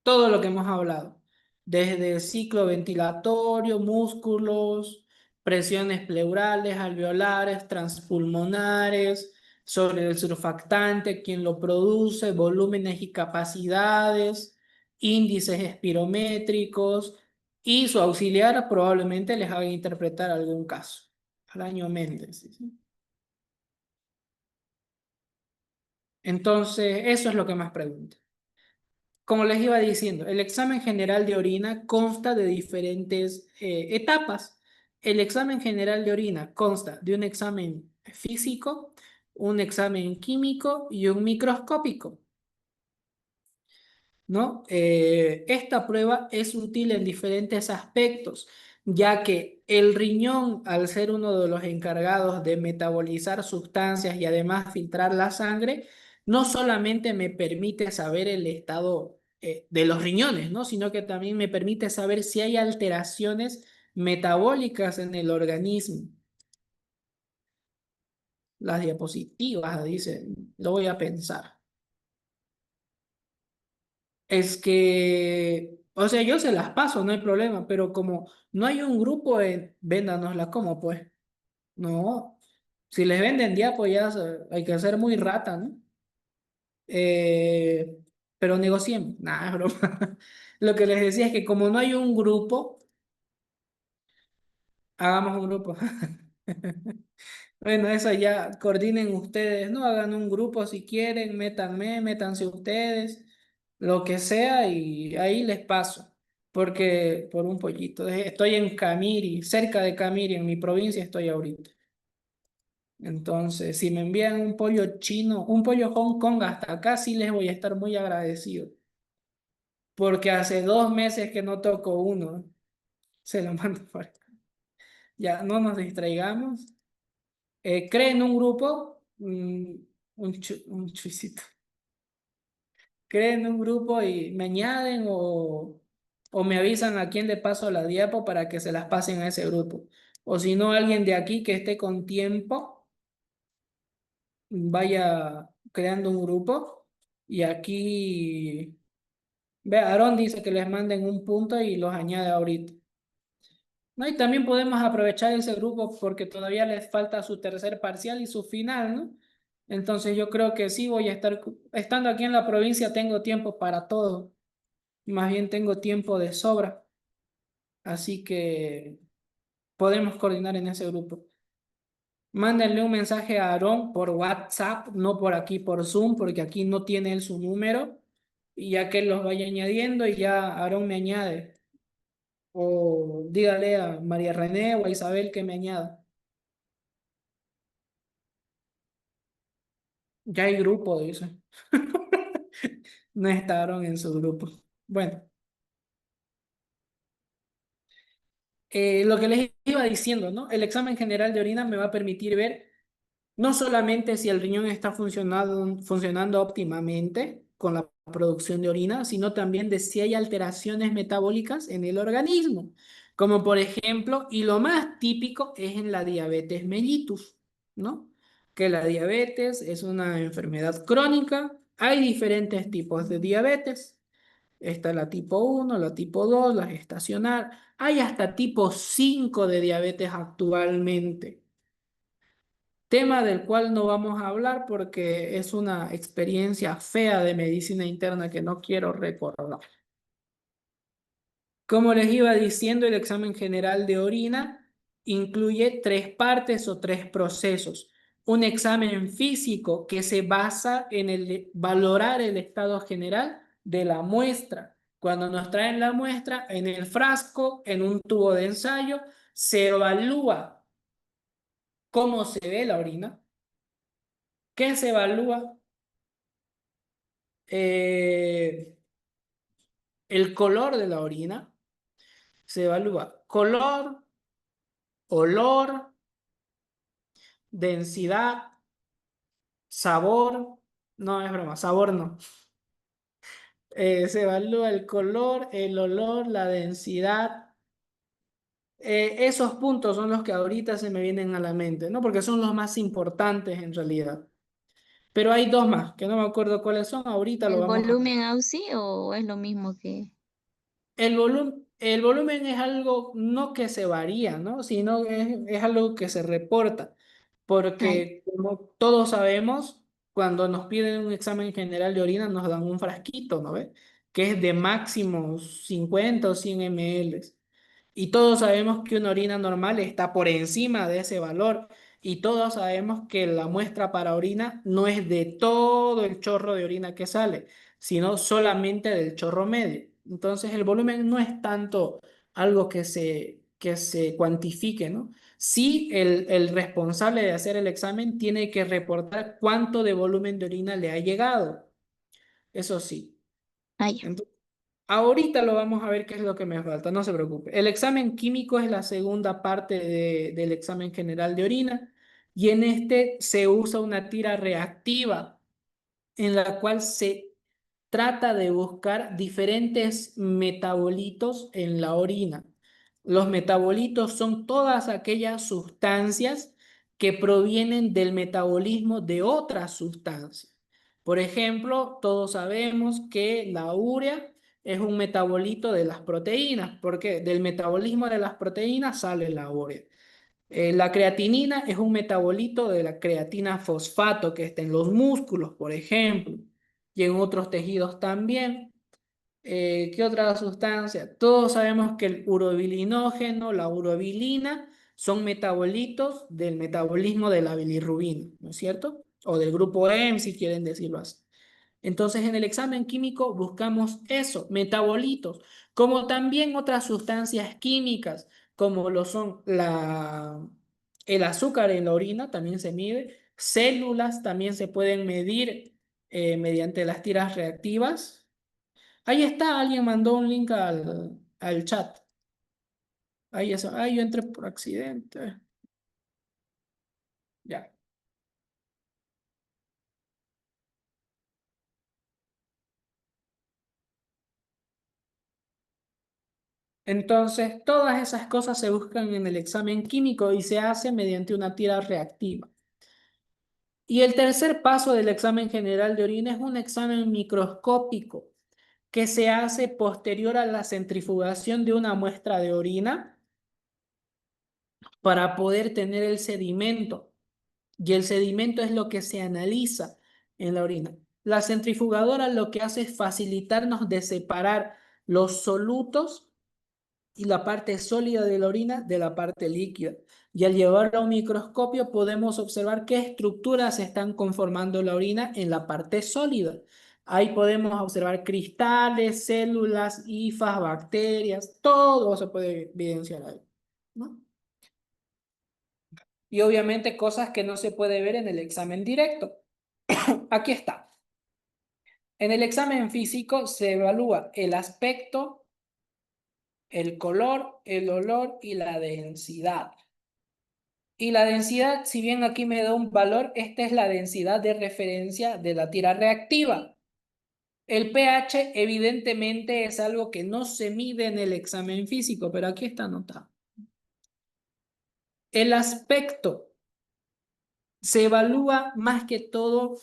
lo que hemos hablado, desde el ciclo ventilatorio, músculos, presiones pleurales, alveolares, transpulmonares, sobre el surfactante, quién lo produce, volúmenes y capacidades, índices espirométricos, y su auxiliar probablemente les haga interpretar algún caso. Al año Méndez. ¿Sí? Entonces, eso es lo que más pregunta. Como les iba diciendo, el examen general de orina consta de diferentes etapas. El examen general de orina consta de un examen físico, un examen químico y un microscópico, ¿no? Esta prueba es útil en diferentes aspectos, ya que el riñón, al ser uno de los encargados de metabolizar sustancias y además filtrar la sangre, no solamente me permite saber el estado de los riñones, ¿no? Sino que también me permite saber si hay alteraciones metabólicas en el organismo. Las diapositivas, dicen, lo voy a pensar. Es que, o sea, yo se las paso, no hay problema, pero como no hay un grupo en véndanoslas, ¿cómo pues? No, si les venden diapo ya hay que ser muy rata, ¿no? Eh, pero negociemos, nada, es broma. Lo que les decía es que como no hay un grupo, hagamos un grupo. Bueno, eso ya coordinen ustedes, ¿no? Hagan un grupo si quieren, métanse ustedes, lo que sea, y ahí les paso. Porque por un pollito. Estoy en Camiri, cerca de Camiri, en mi provincia estoy ahorita. Entonces, si me envían un pollo chino, un pollo Hong Kong hasta acá, sí les voy a estar muy agradecido. Porque hace 2 meses que no toco uno. Se lo mando por acá. Ya, no nos distraigamos. Creen un grupo, un chuicito. Creen un grupo y me añaden o me avisan a quién le paso la diapo para que se las pasen a ese grupo. O si no, alguien de aquí que esté con tiempo, vaya creando un grupo. Y aquí, ve, Aarón dice que les manden un punto y los añade ahorita. ¿No? Y también podemos aprovechar ese grupo porque todavía les falta su tercer parcial y su final, ¿no? Entonces yo creo que sí voy a estar, estando aquí en la provincia tengo tiempo para todo, más bien tengo tiempo de sobra, así que podemos coordinar en ese grupo. Mándenle un mensaje a Aarón por WhatsApp, no por aquí por Zoom, porque aquí no tiene él su número, y ya que él los vaya añadiendo y ya Aarón me añade. O dígale a María René o a Isabel que me añada. Ya hay grupo, dice. No estaban en su grupo. Bueno, lo que les iba diciendo, ¿no? El examen general de orina me va a permitir ver no solamente si el riñón está funcionando óptimamente con la producción de orina, sino también de si hay alteraciones metabólicas en el organismo, como por ejemplo, y lo más típico es en la diabetes mellitus, ¿no? Que la diabetes es una enfermedad crónica, hay diferentes tipos de diabetes. Está la tipo 1, la tipo 2, la gestacional. Hay hasta tipo 5 de diabetes actualmente. tema del cual no vamos a hablar porque es una experiencia fea de medicina interna que no quiero recordar. Como les iba diciendo, el examen general de orina incluye 3 partes o 3 procesos. Un examen físico que se basa en valorar el estado general de la muestra. Cuando nos traen la muestra en el frasco, en un tubo de ensayo, se evalúa cómo se ve la orina. ¿Qué se evalúa? Eh, el color de la orina. Se evalúa color, olor, densidad, sabor. No, es broma, sabor no. Se evalúa el color, el olor, la densidad. Esos puntos son los que ahorita se me vienen a la mente, ¿no? Porque son los más importantes en realidad. Pero hay 2 más, que no me acuerdo cuáles son. Ahorita lo ¿El vamos a ver. volumen AUSI o es lo mismo que...? El volumen es algo no que se varía, ¿no? Sino es algo que se reporta. Ay, Porque como todos sabemos, cuando nos piden un examen general de orina, nos dan un frasquito, ¿no ve? Que es de máximo 50 o 100 ml. Y todos sabemos que una orina normal está por encima de ese valor. Y todos sabemos que la muestra para orina no es de todo el chorro de orina que sale, sino solamente del chorro medio. Entonces el volumen no es tanto algo que se cuantifique, ¿no? Sí, el responsable de hacer el examen tiene que reportar cuánto de volumen de orina le ha llegado. Eso sí. ay, Entonces, ahorita lo vamos a ver qué es lo que me falta, no se preocupe. El examen químico es la segunda parte del examen general de orina y en este se usa una tira reactiva en la cual se trata de buscar diferentes metabolitos en la orina. Los metabolitos son todas aquellas sustancias que provienen del metabolismo de otras sustancias. Por ejemplo, todos sabemos que la urea es un metabolito de las proteínas, porque del metabolismo de las proteínas sale la urea. La creatinina es un metabolito de la creatina fosfato que está en los músculos, por ejemplo, y en otros tejidos también. ¿Qué otra sustancia? Todos sabemos que el urobilinógeno, la urobilina, son metabolitos del metabolismo de la bilirrubina, ¿no es cierto? O del grupo M, si quieren decirlo así. Entonces, en el examen químico buscamos eso, metabolitos, como también otras sustancias químicas, como lo son el azúcar en la orina, también se mide, células también se pueden medir mediante las tiras reactivas. Ahí está, alguien mandó un link al chat. Ahí eso, ay, yo entré por accidente. Ya. Entonces, todas esas cosas se buscan en el examen químico y se hace mediante una tira reactiva. Y el tercer paso del examen general de orina es un examen microscópico que se hace posterior a la centrifugación de una muestra de orina para poder tener el sedimento. Y el sedimento es lo que se analiza en la orina. La centrifugadora lo que hace es facilitarnos de separar los solutos y la parte sólida de la orina de la parte líquida. Y al llevarlo a un microscopio podemos observar qué estructuras están conformando la orina en la parte sólida. Ahí podemos observar cristales, células, hifas, bacterias, todo se puede evidenciar ahí, ¿no? Y obviamente cosas que no se puede ver en el examen directo. Aquí está. En el examen físico se evalúa el aspecto, el color, el olor y la densidad. Y la densidad, si bien aquí me da un valor, esta es la densidad de referencia de la tira reactiva. El pH evidentemente es algo que no se mide en el examen físico, pero aquí está anotado. El aspecto se evalúa más que todo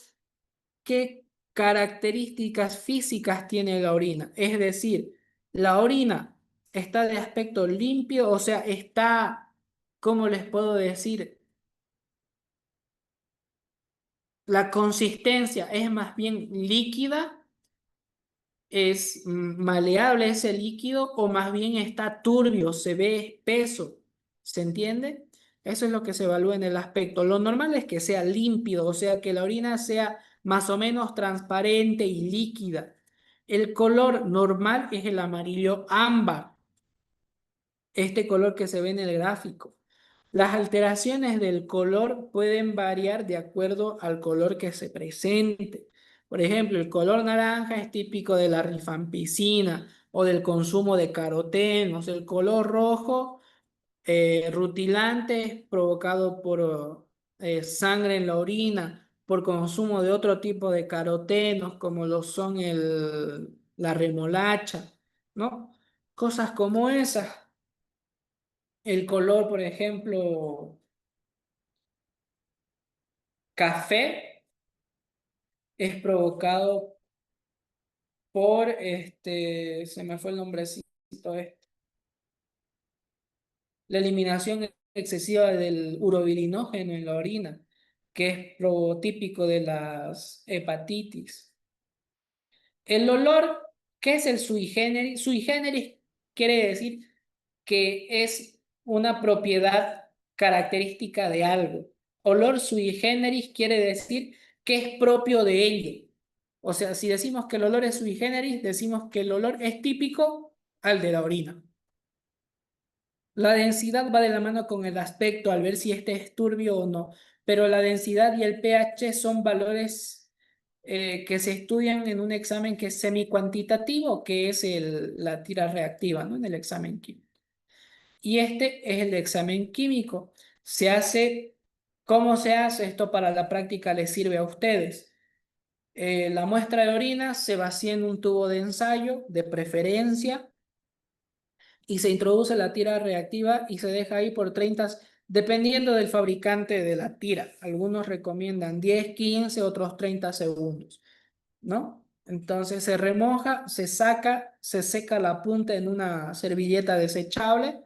qué características físicas tiene la orina. Es decir, la orina está de aspecto limpio, o sea, está, ¿cómo les puedo decir? La consistencia es más bien líquida, es maleable ese líquido o más bien está turbio, se ve espeso. ¿Se entiende? Eso es lo que se evalúa en el aspecto. Lo normal es que sea límpido, o sea, que la orina sea más o menos transparente y líquida. El color normal es el amarillo ámbar, este color que se ve en el gráfico. Las alteraciones del color pueden variar de acuerdo al color que se presente. Por ejemplo, el color naranja es típico de la rifampicina o del consumo de carotenos. El color rojo, rutilante, es provocado por sangre en la orina, por consumo de otro tipo de carotenos, como lo son la remolacha, ¿no? Cosas como esas. El color, por ejemplo, café es provocado por se me fue el nombrecito, la eliminación excesiva del urobilinógeno en la orina, que es prototípico de las hepatitis. El olor, ¿qué es el sui generis? Sui generis quiere decir que es una propiedad característica de algo. Olor sui generis quiere decir que es propio de ello. O sea, si decimos que el olor es sui generis, decimos que el olor es típico al de la orina. La densidad va de la mano con el aspecto al ver si este es turbio o no, pero la densidad y el pH son valores que se estudian en un examen que es semicuantitativo, que es la tira reactiva, ¿no? En el examen químico. Y este es el examen químico. Se hace, ¿cómo se hace? Esto para la práctica les sirve a ustedes. La muestra de orina se vacía en un tubo de ensayo, de preferencia, y se introduce la tira reactiva y se deja ahí por 30, dependiendo del fabricante de la tira. Algunos recomiendan 10, 15, otros 30 segundos, ¿no? Entonces se remoja, se saca, se seca la punta en una servilleta desechable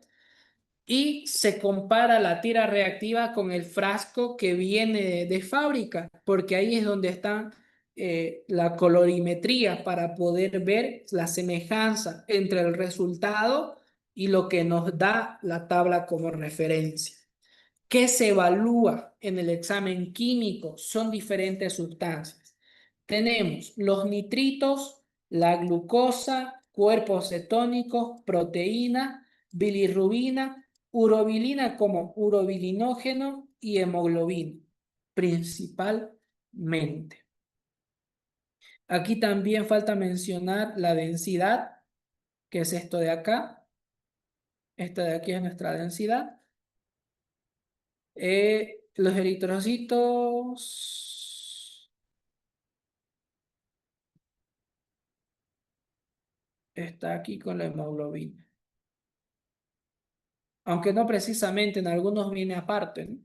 y se compara la tira reactiva con el frasco que viene de fábrica, porque ahí es donde está la colorimetría para poder ver la semejanza entre el resultado y lo que nos da la tabla como referencia. ¿Qué se evalúa en el examen químico? Son diferentes sustancias. Tenemos los nitritos, la glucosa, cuerpos cetónicos, proteína, bilirrubina, urobilina como urobilinógeno y hemoglobina, principalmente. Aquí también falta mencionar la densidad, que es esto de acá. Esta de aquí es nuestra densidad. Los eritrocitos está aquí con la hemoglobina. Aunque no precisamente, en algunos viene aparte, ¿no?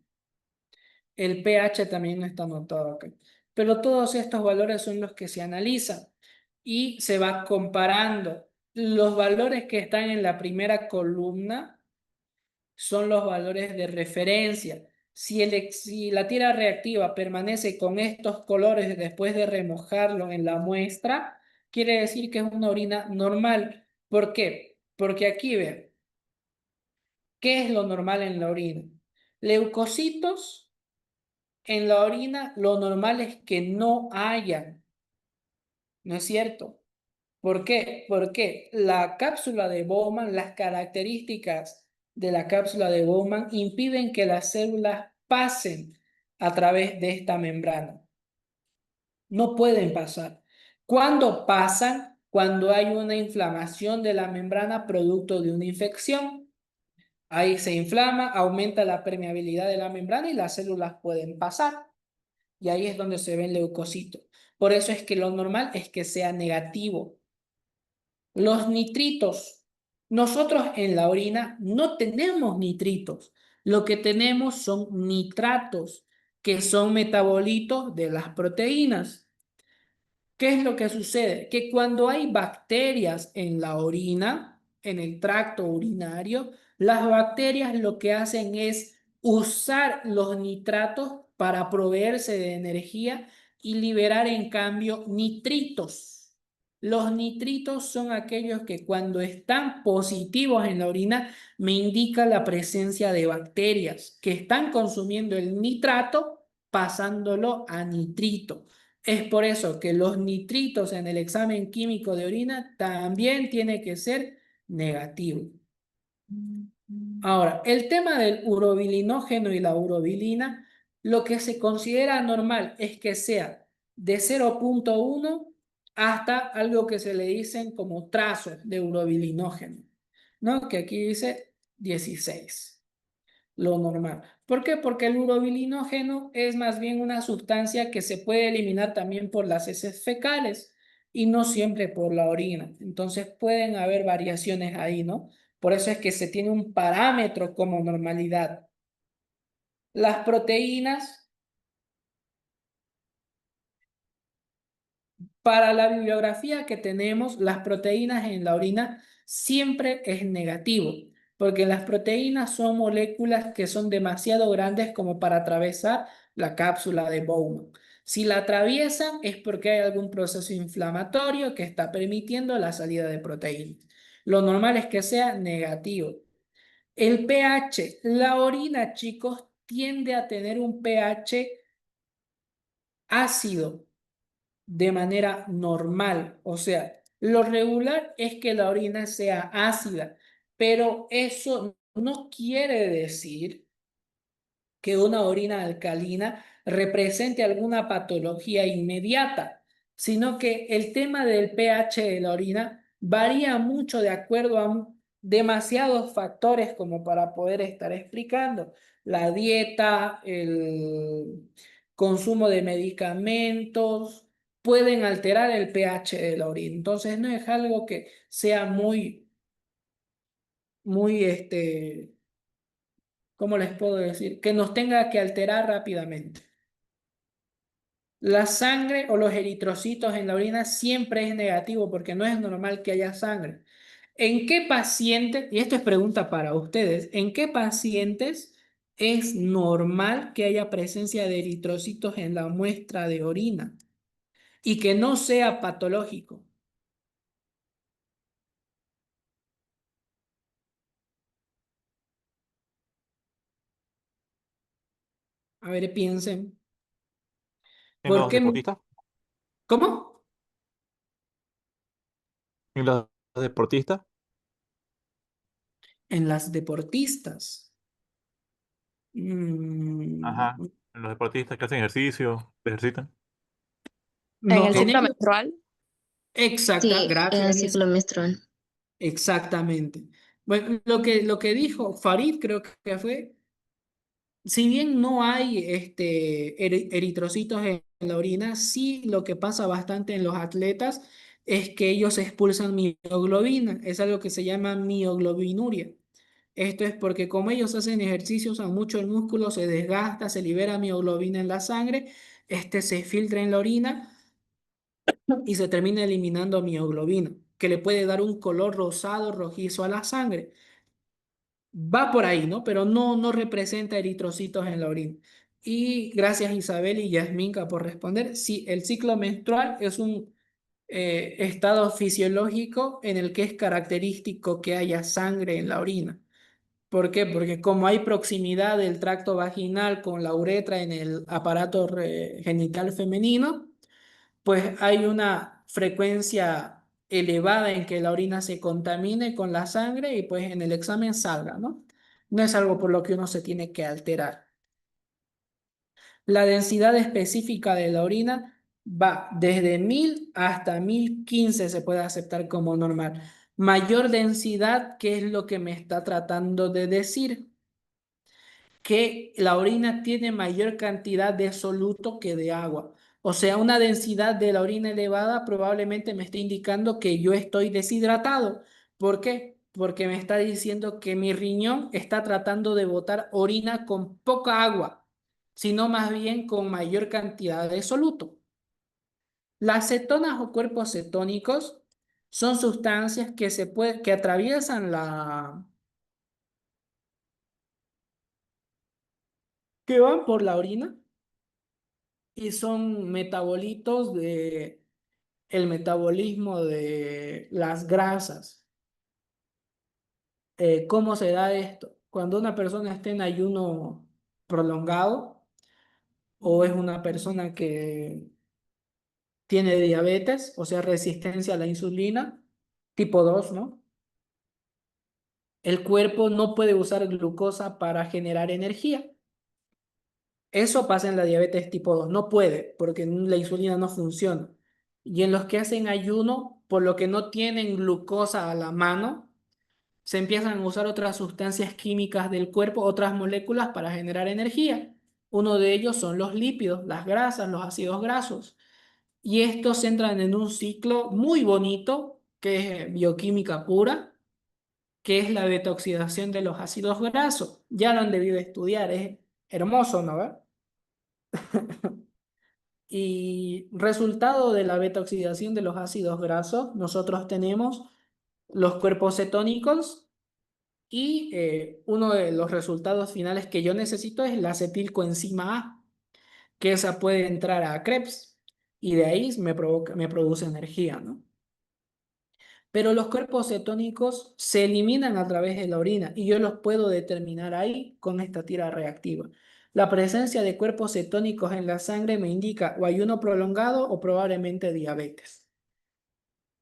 El pH también está anotado acá. Pero todos estos valores son los que se analizan y se va comparando. Los valores que están en la primera columna son los valores de referencia. Si la tira reactiva permanece con estos colores después de remojarlo en la muestra, quiere decir que es una orina normal. ¿Por qué? Porque aquí vean, ¿qué es lo normal en la orina? Leucocitos en la orina, lo normal es que no hayan, ¿no es cierto? ¿Por qué? Porque la cápsula de Bowman, las características de la cápsula de Bowman impiden que las células pasen a través de esta membrana. No pueden pasar. ¿Cuándo pasan? Cuando hay una inflamación de la membrana producto de una infección. Ahí se inflama, aumenta la permeabilidad de la membrana y las células pueden pasar. Y ahí es donde se ven leucocitos. Por eso es que lo normal es que sea negativo. Los nitritos. Nosotros en la orina no tenemos nitritos. Lo que tenemos son nitratos, que son metabolitos de las proteínas. ¿Qué es lo que sucede? Que cuando hay bacterias en la orina, en el tracto urinario, las bacterias lo que hacen es usar los nitratos para proveerse de energía y liberar en cambio nitritos. Los nitritos son aquellos que cuando están positivos en la orina me indica la presencia de bacterias que están consumiendo el nitrato pasándolo a nitrito. Es por eso que los nitritos en el examen químico de orina también tiene que ser negativo. Ahora, el tema del urobilinógeno y la urobilina, lo que se considera normal es que sea de 0,1 hasta algo que se le dicen como trazos de urobilinógeno, ¿no? Que aquí dice 16, lo normal. ¿Por qué? Porque el urobilinógeno es más bien una sustancia que se puede eliminar también por las heces fecales y no siempre por la orina. Entonces pueden haber variaciones ahí, ¿no? Por eso es que se tiene un parámetro como normalidad. Las proteínas, para la bibliografía que tenemos, las proteínas en la orina siempre es negativo, porque las proteínas son moléculas que son demasiado grandes como para atravesar la cápsula de Bowman. Si la atraviesan es porque hay algún proceso inflamatorio que está permitiendo la salida de proteínas. Lo normal es que sea negativo. El pH, la orina, chicos, tiende a tener un pH ácido de manera normal. O sea, lo regular es que la orina sea ácida, pero eso no quiere decir que una orina alcalina represente alguna patología inmediata, sino que el tema del pH de la orina varía mucho de acuerdo a demasiados factores como para poder estar explicando. La dieta, el consumo de medicamentos, pueden alterar el pH de la orina. Entonces no es algo que sea muy, ¿cómo les puedo decir? Que nos tenga que alterar rápidamente. La sangre o los eritrocitos en la orina siempre es negativo porque no es normal que haya sangre. ¿En qué pacientes, y esto es pregunta para ustedes, en qué pacientes es normal que haya presencia de eritrocitos en la muestra de orina y que no sea patológico? A ver, piensen. ¿En ¿Por los qué? deportistas? ¿Cómo? ¿En los deportistas? En las deportistas. Ajá. Mm, En los deportistas que hacen ejercicio, se ejercitan. En no el ciclo tenemos menstrual. exacta, Sí, en el gracias, Lisa. ciclo menstrual. Exactamente. Bueno, lo que dijo Farid, creo que fue, si bien no hay eritrocitos en la orina, sí lo que pasa bastante en los atletas es que ellos expulsan mioglobina, es algo que se llama mioglobinuria. Esto es porque como ellos hacen ejercicio, usan mucho el músculo, se desgasta, se libera mioglobina en la sangre, se filtra en la orina y se termina eliminando mioglobina, que le puede dar un color rosado, rojizo a la sangre. Va por ahí, ¿no? Pero no representa eritrocitos en la orina. Y gracias Isabel y Yasminka por responder. Sí, el ciclo menstrual es un estado fisiológico en el que es característico que haya sangre en la orina. ¿Por qué? Porque como hay proximidad del tracto vaginal con la uretra en el aparato genital femenino, pues hay una frecuencia elevada en que la orina se contamine con la sangre y pues en el examen salga, ¿no? No es algo por lo que uno se tiene que alterar. La densidad específica de la orina va desde 1000 hasta 1015 se puede aceptar como normal. Mayor densidad, ¿qué es lo que me está tratando de decir? Que la orina tiene mayor cantidad de soluto que de agua. O sea, una densidad de la orina elevada probablemente me esté indicando que yo estoy deshidratado. ¿Por qué? Porque me está diciendo que mi riñón está tratando de botar orina con poca agua, sino más bien con mayor cantidad de soluto. Las cetonas o cuerpos cetónicos son sustancias que atraviesan que van por la orina y son metabolitos de el metabolismo de las grasas. ¿Cómo se da esto? Cuando una persona está en ayuno prolongado o es una persona que tiene diabetes, o sea, resistencia a la insulina, tipo 2, ¿no? El cuerpo no puede usar glucosa para generar energía. Eso pasa en la diabetes tipo 2, no puede, porque la insulina no funciona. Y en los que hacen ayuno, por lo que no tienen glucosa a la mano, se empiezan a usar otras sustancias químicas del cuerpo, otras moléculas para generar energía. Uno de ellos son los lípidos, las grasas, los ácidos grasos. Y estos entran en un ciclo muy bonito, que es bioquímica pura, que es la beta-oxidación de los ácidos grasos. Ya lo han debido estudiar, es hermoso, ¿no? ¿Ve? Y resultado de la beta-oxidación de los ácidos grasos, nosotros tenemos los cuerpos cetónicos y uno de los resultados finales que yo necesito es la acetilcoenzima A, que esa puede entrar a Krebs y de ahí me produce energía, ¿no? Pero los cuerpos cetónicos se eliminan a través de la orina y yo los puedo determinar ahí con esta tira reactiva. La presencia de cuerpos cetónicos en la sangre me indica o ayuno prolongado o probablemente diabetes,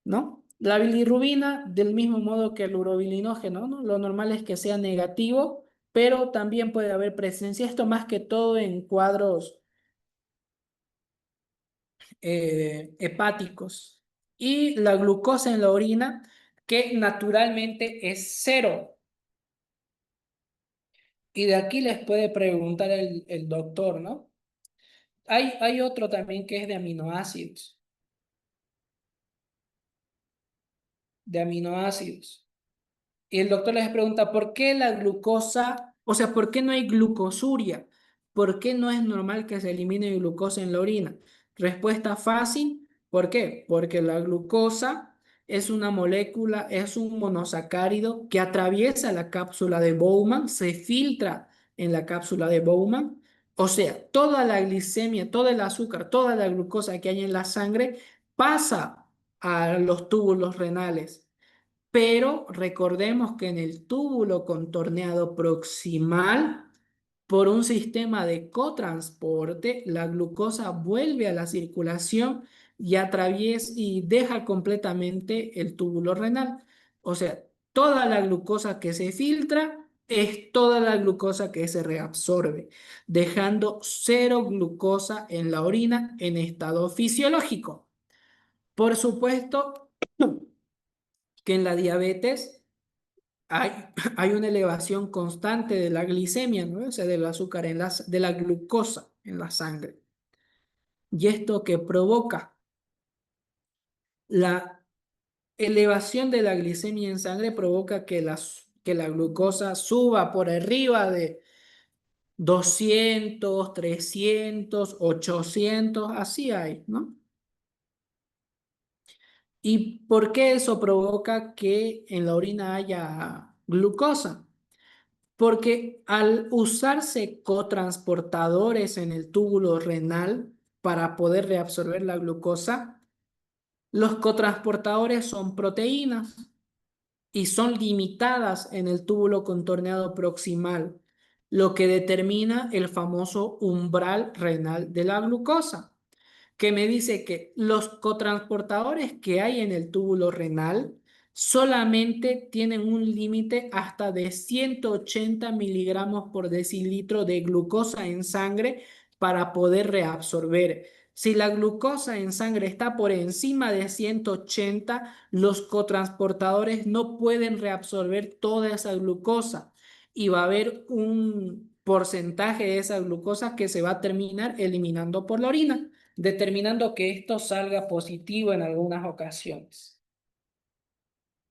¿no? La bilirrubina, del mismo modo que el urobilinógeno, ¿no? Lo normal es que sea negativo, pero también puede haber presencia, esto más que todo en cuadros hepáticos. Y la glucosa en la orina, que naturalmente es cero. Y de aquí les puede preguntar el doctor, ¿no? Hay otro también que es de aminoácidos. De aminoácidos. Y el doctor les pregunta, ¿por qué la glucosa, o sea, por qué no hay glucosuria? ¿Por qué no es normal que se elimine glucosa en la orina? Respuesta fácil, ¿por qué? Porque la glucosa es una molécula, es un monosacárido que atraviesa la cápsula de Bowman, se filtra en la cápsula de Bowman. O sea, toda la glicemia, todo el azúcar, toda la glucosa que hay en la sangre pasa a los túbulos renales. Pero recordemos que en el túbulo contorneado proximal, por un sistema de cotransporte, la glucosa vuelve a la circulación y atraviesa y deja completamente el túbulo renal. O sea, toda la glucosa que se filtra es toda la glucosa que se reabsorbe, dejando cero glucosa en la orina en estado fisiológico. Por supuesto que en la diabetes hay, hay una elevación constante de la glicemia, ¿no? O sea, del azúcar de la glucosa en la sangre. Y esto que provoca la elevación de la glicemia en sangre provoca que la glucosa suba por arriba de 200, 300, 800, así hay, ¿no? ¿Y por qué eso provoca que en la orina haya glucosa? Porque al usarse cotransportadores en el túbulo renal para poder reabsorber la glucosa, los cotransportadores son proteínas y son limitadas en el túbulo contorneado proximal, lo que determina el famoso umbral renal de la glucosa, que me dice que los cotransportadores que hay en el túbulo renal solamente tienen un límite hasta de 180 miligramos por decilitro de glucosa en sangre para poder reabsorber. Si la glucosa en sangre está por encima de 180, los cotransportadores no pueden reabsorber toda esa glucosa y va a haber un porcentaje de esa glucosa que se va a terminar eliminando por la orina, determinando que esto salga positivo en algunas ocasiones.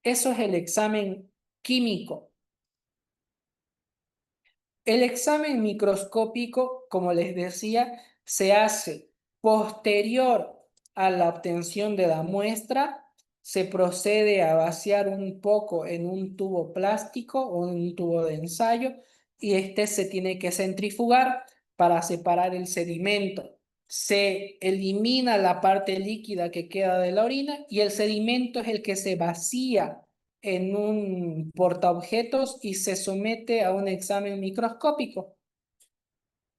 Eso es el examen químico. El examen microscópico, como les decía, se hace posterior a la obtención de la muestra. Se procede a vaciar un poco en un tubo plástico o en un tubo de ensayo y este se tiene que centrifugar para separar el sedimento. se elimina la parte líquida que queda de la orina y el sedimento es el que se vacía en un portaobjetos y se somete a un examen microscópico.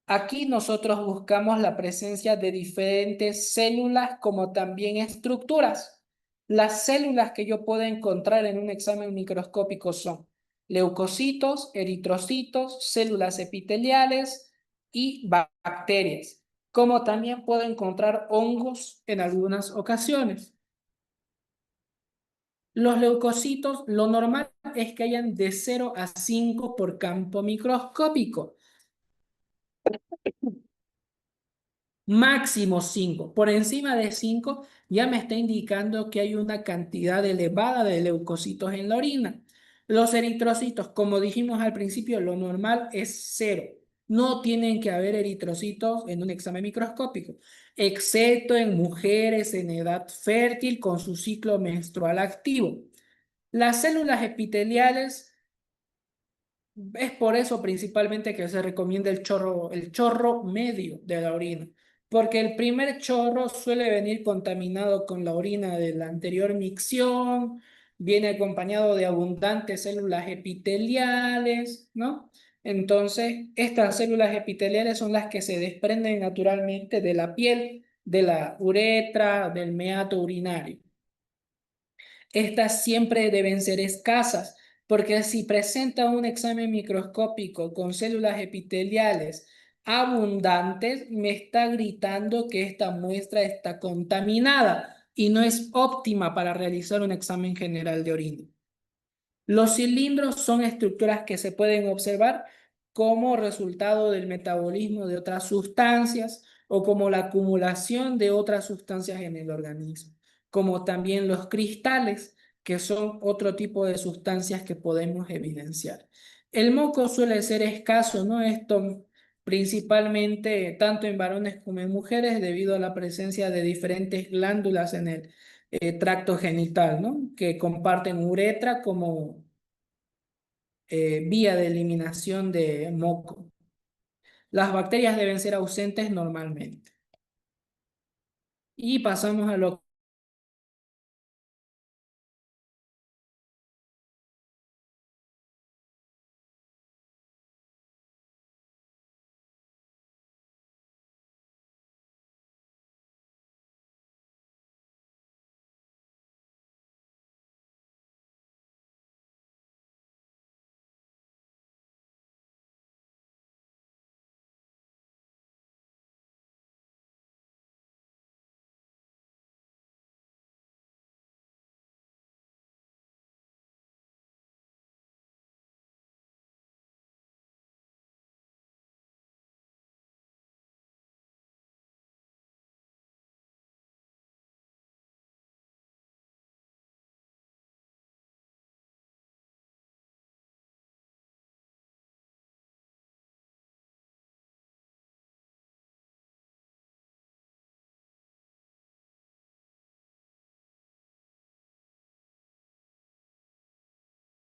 Aquí nosotros buscamos la presencia de diferentes células como también estructuras. Las células que yo puedo encontrar en un examen microscópico son leucocitos, eritrocitos, células epiteliales y bacterias, como también puedo encontrar hongos en algunas ocasiones. Los leucocitos, lo normal es que hayan de 0 a 5 por campo microscópico. Máximo 5. Por encima de 5 ya me está indicando que hay una cantidad elevada de leucocitos en la orina. Los eritrocitos, como dijimos al principio, lo normal es 0. No tienen que haber eritrocitos en un examen microscópico, excepto en mujeres en edad fértil con su ciclo menstrual activo. Las células epiteliales, es por eso principalmente que se recomienda el chorro medio de la orina, porque el primer chorro suele venir contaminado con la orina de la anterior micción, viene acompañado de abundantes células epiteliales, ¿no? Entonces, estas células epiteliales son las que se desprenden naturalmente de la piel, de la uretra, del meato urinario. Estas siempre deben ser escasas, porque si presenta un examen microscópico con células epiteliales abundantes, me está gritando que esta muestra está contaminada y no es óptima para realizar un examen general de orina. Los cilindros son estructuras que se pueden observar como resultado del metabolismo de otras sustancias o como la acumulación de otras sustancias en el organismo, como también los cristales, que son otro tipo de sustancias que podemos evidenciar. El moco suele ser escaso, ¿no? Esto principalmente tanto en varones como en mujeres debido a la presencia de diferentes glándulas en el tracto genital, ¿no? Que comparten uretra como vía de eliminación de moco. Las bacterias deben ser ausentes normalmente. Y pasamos a lo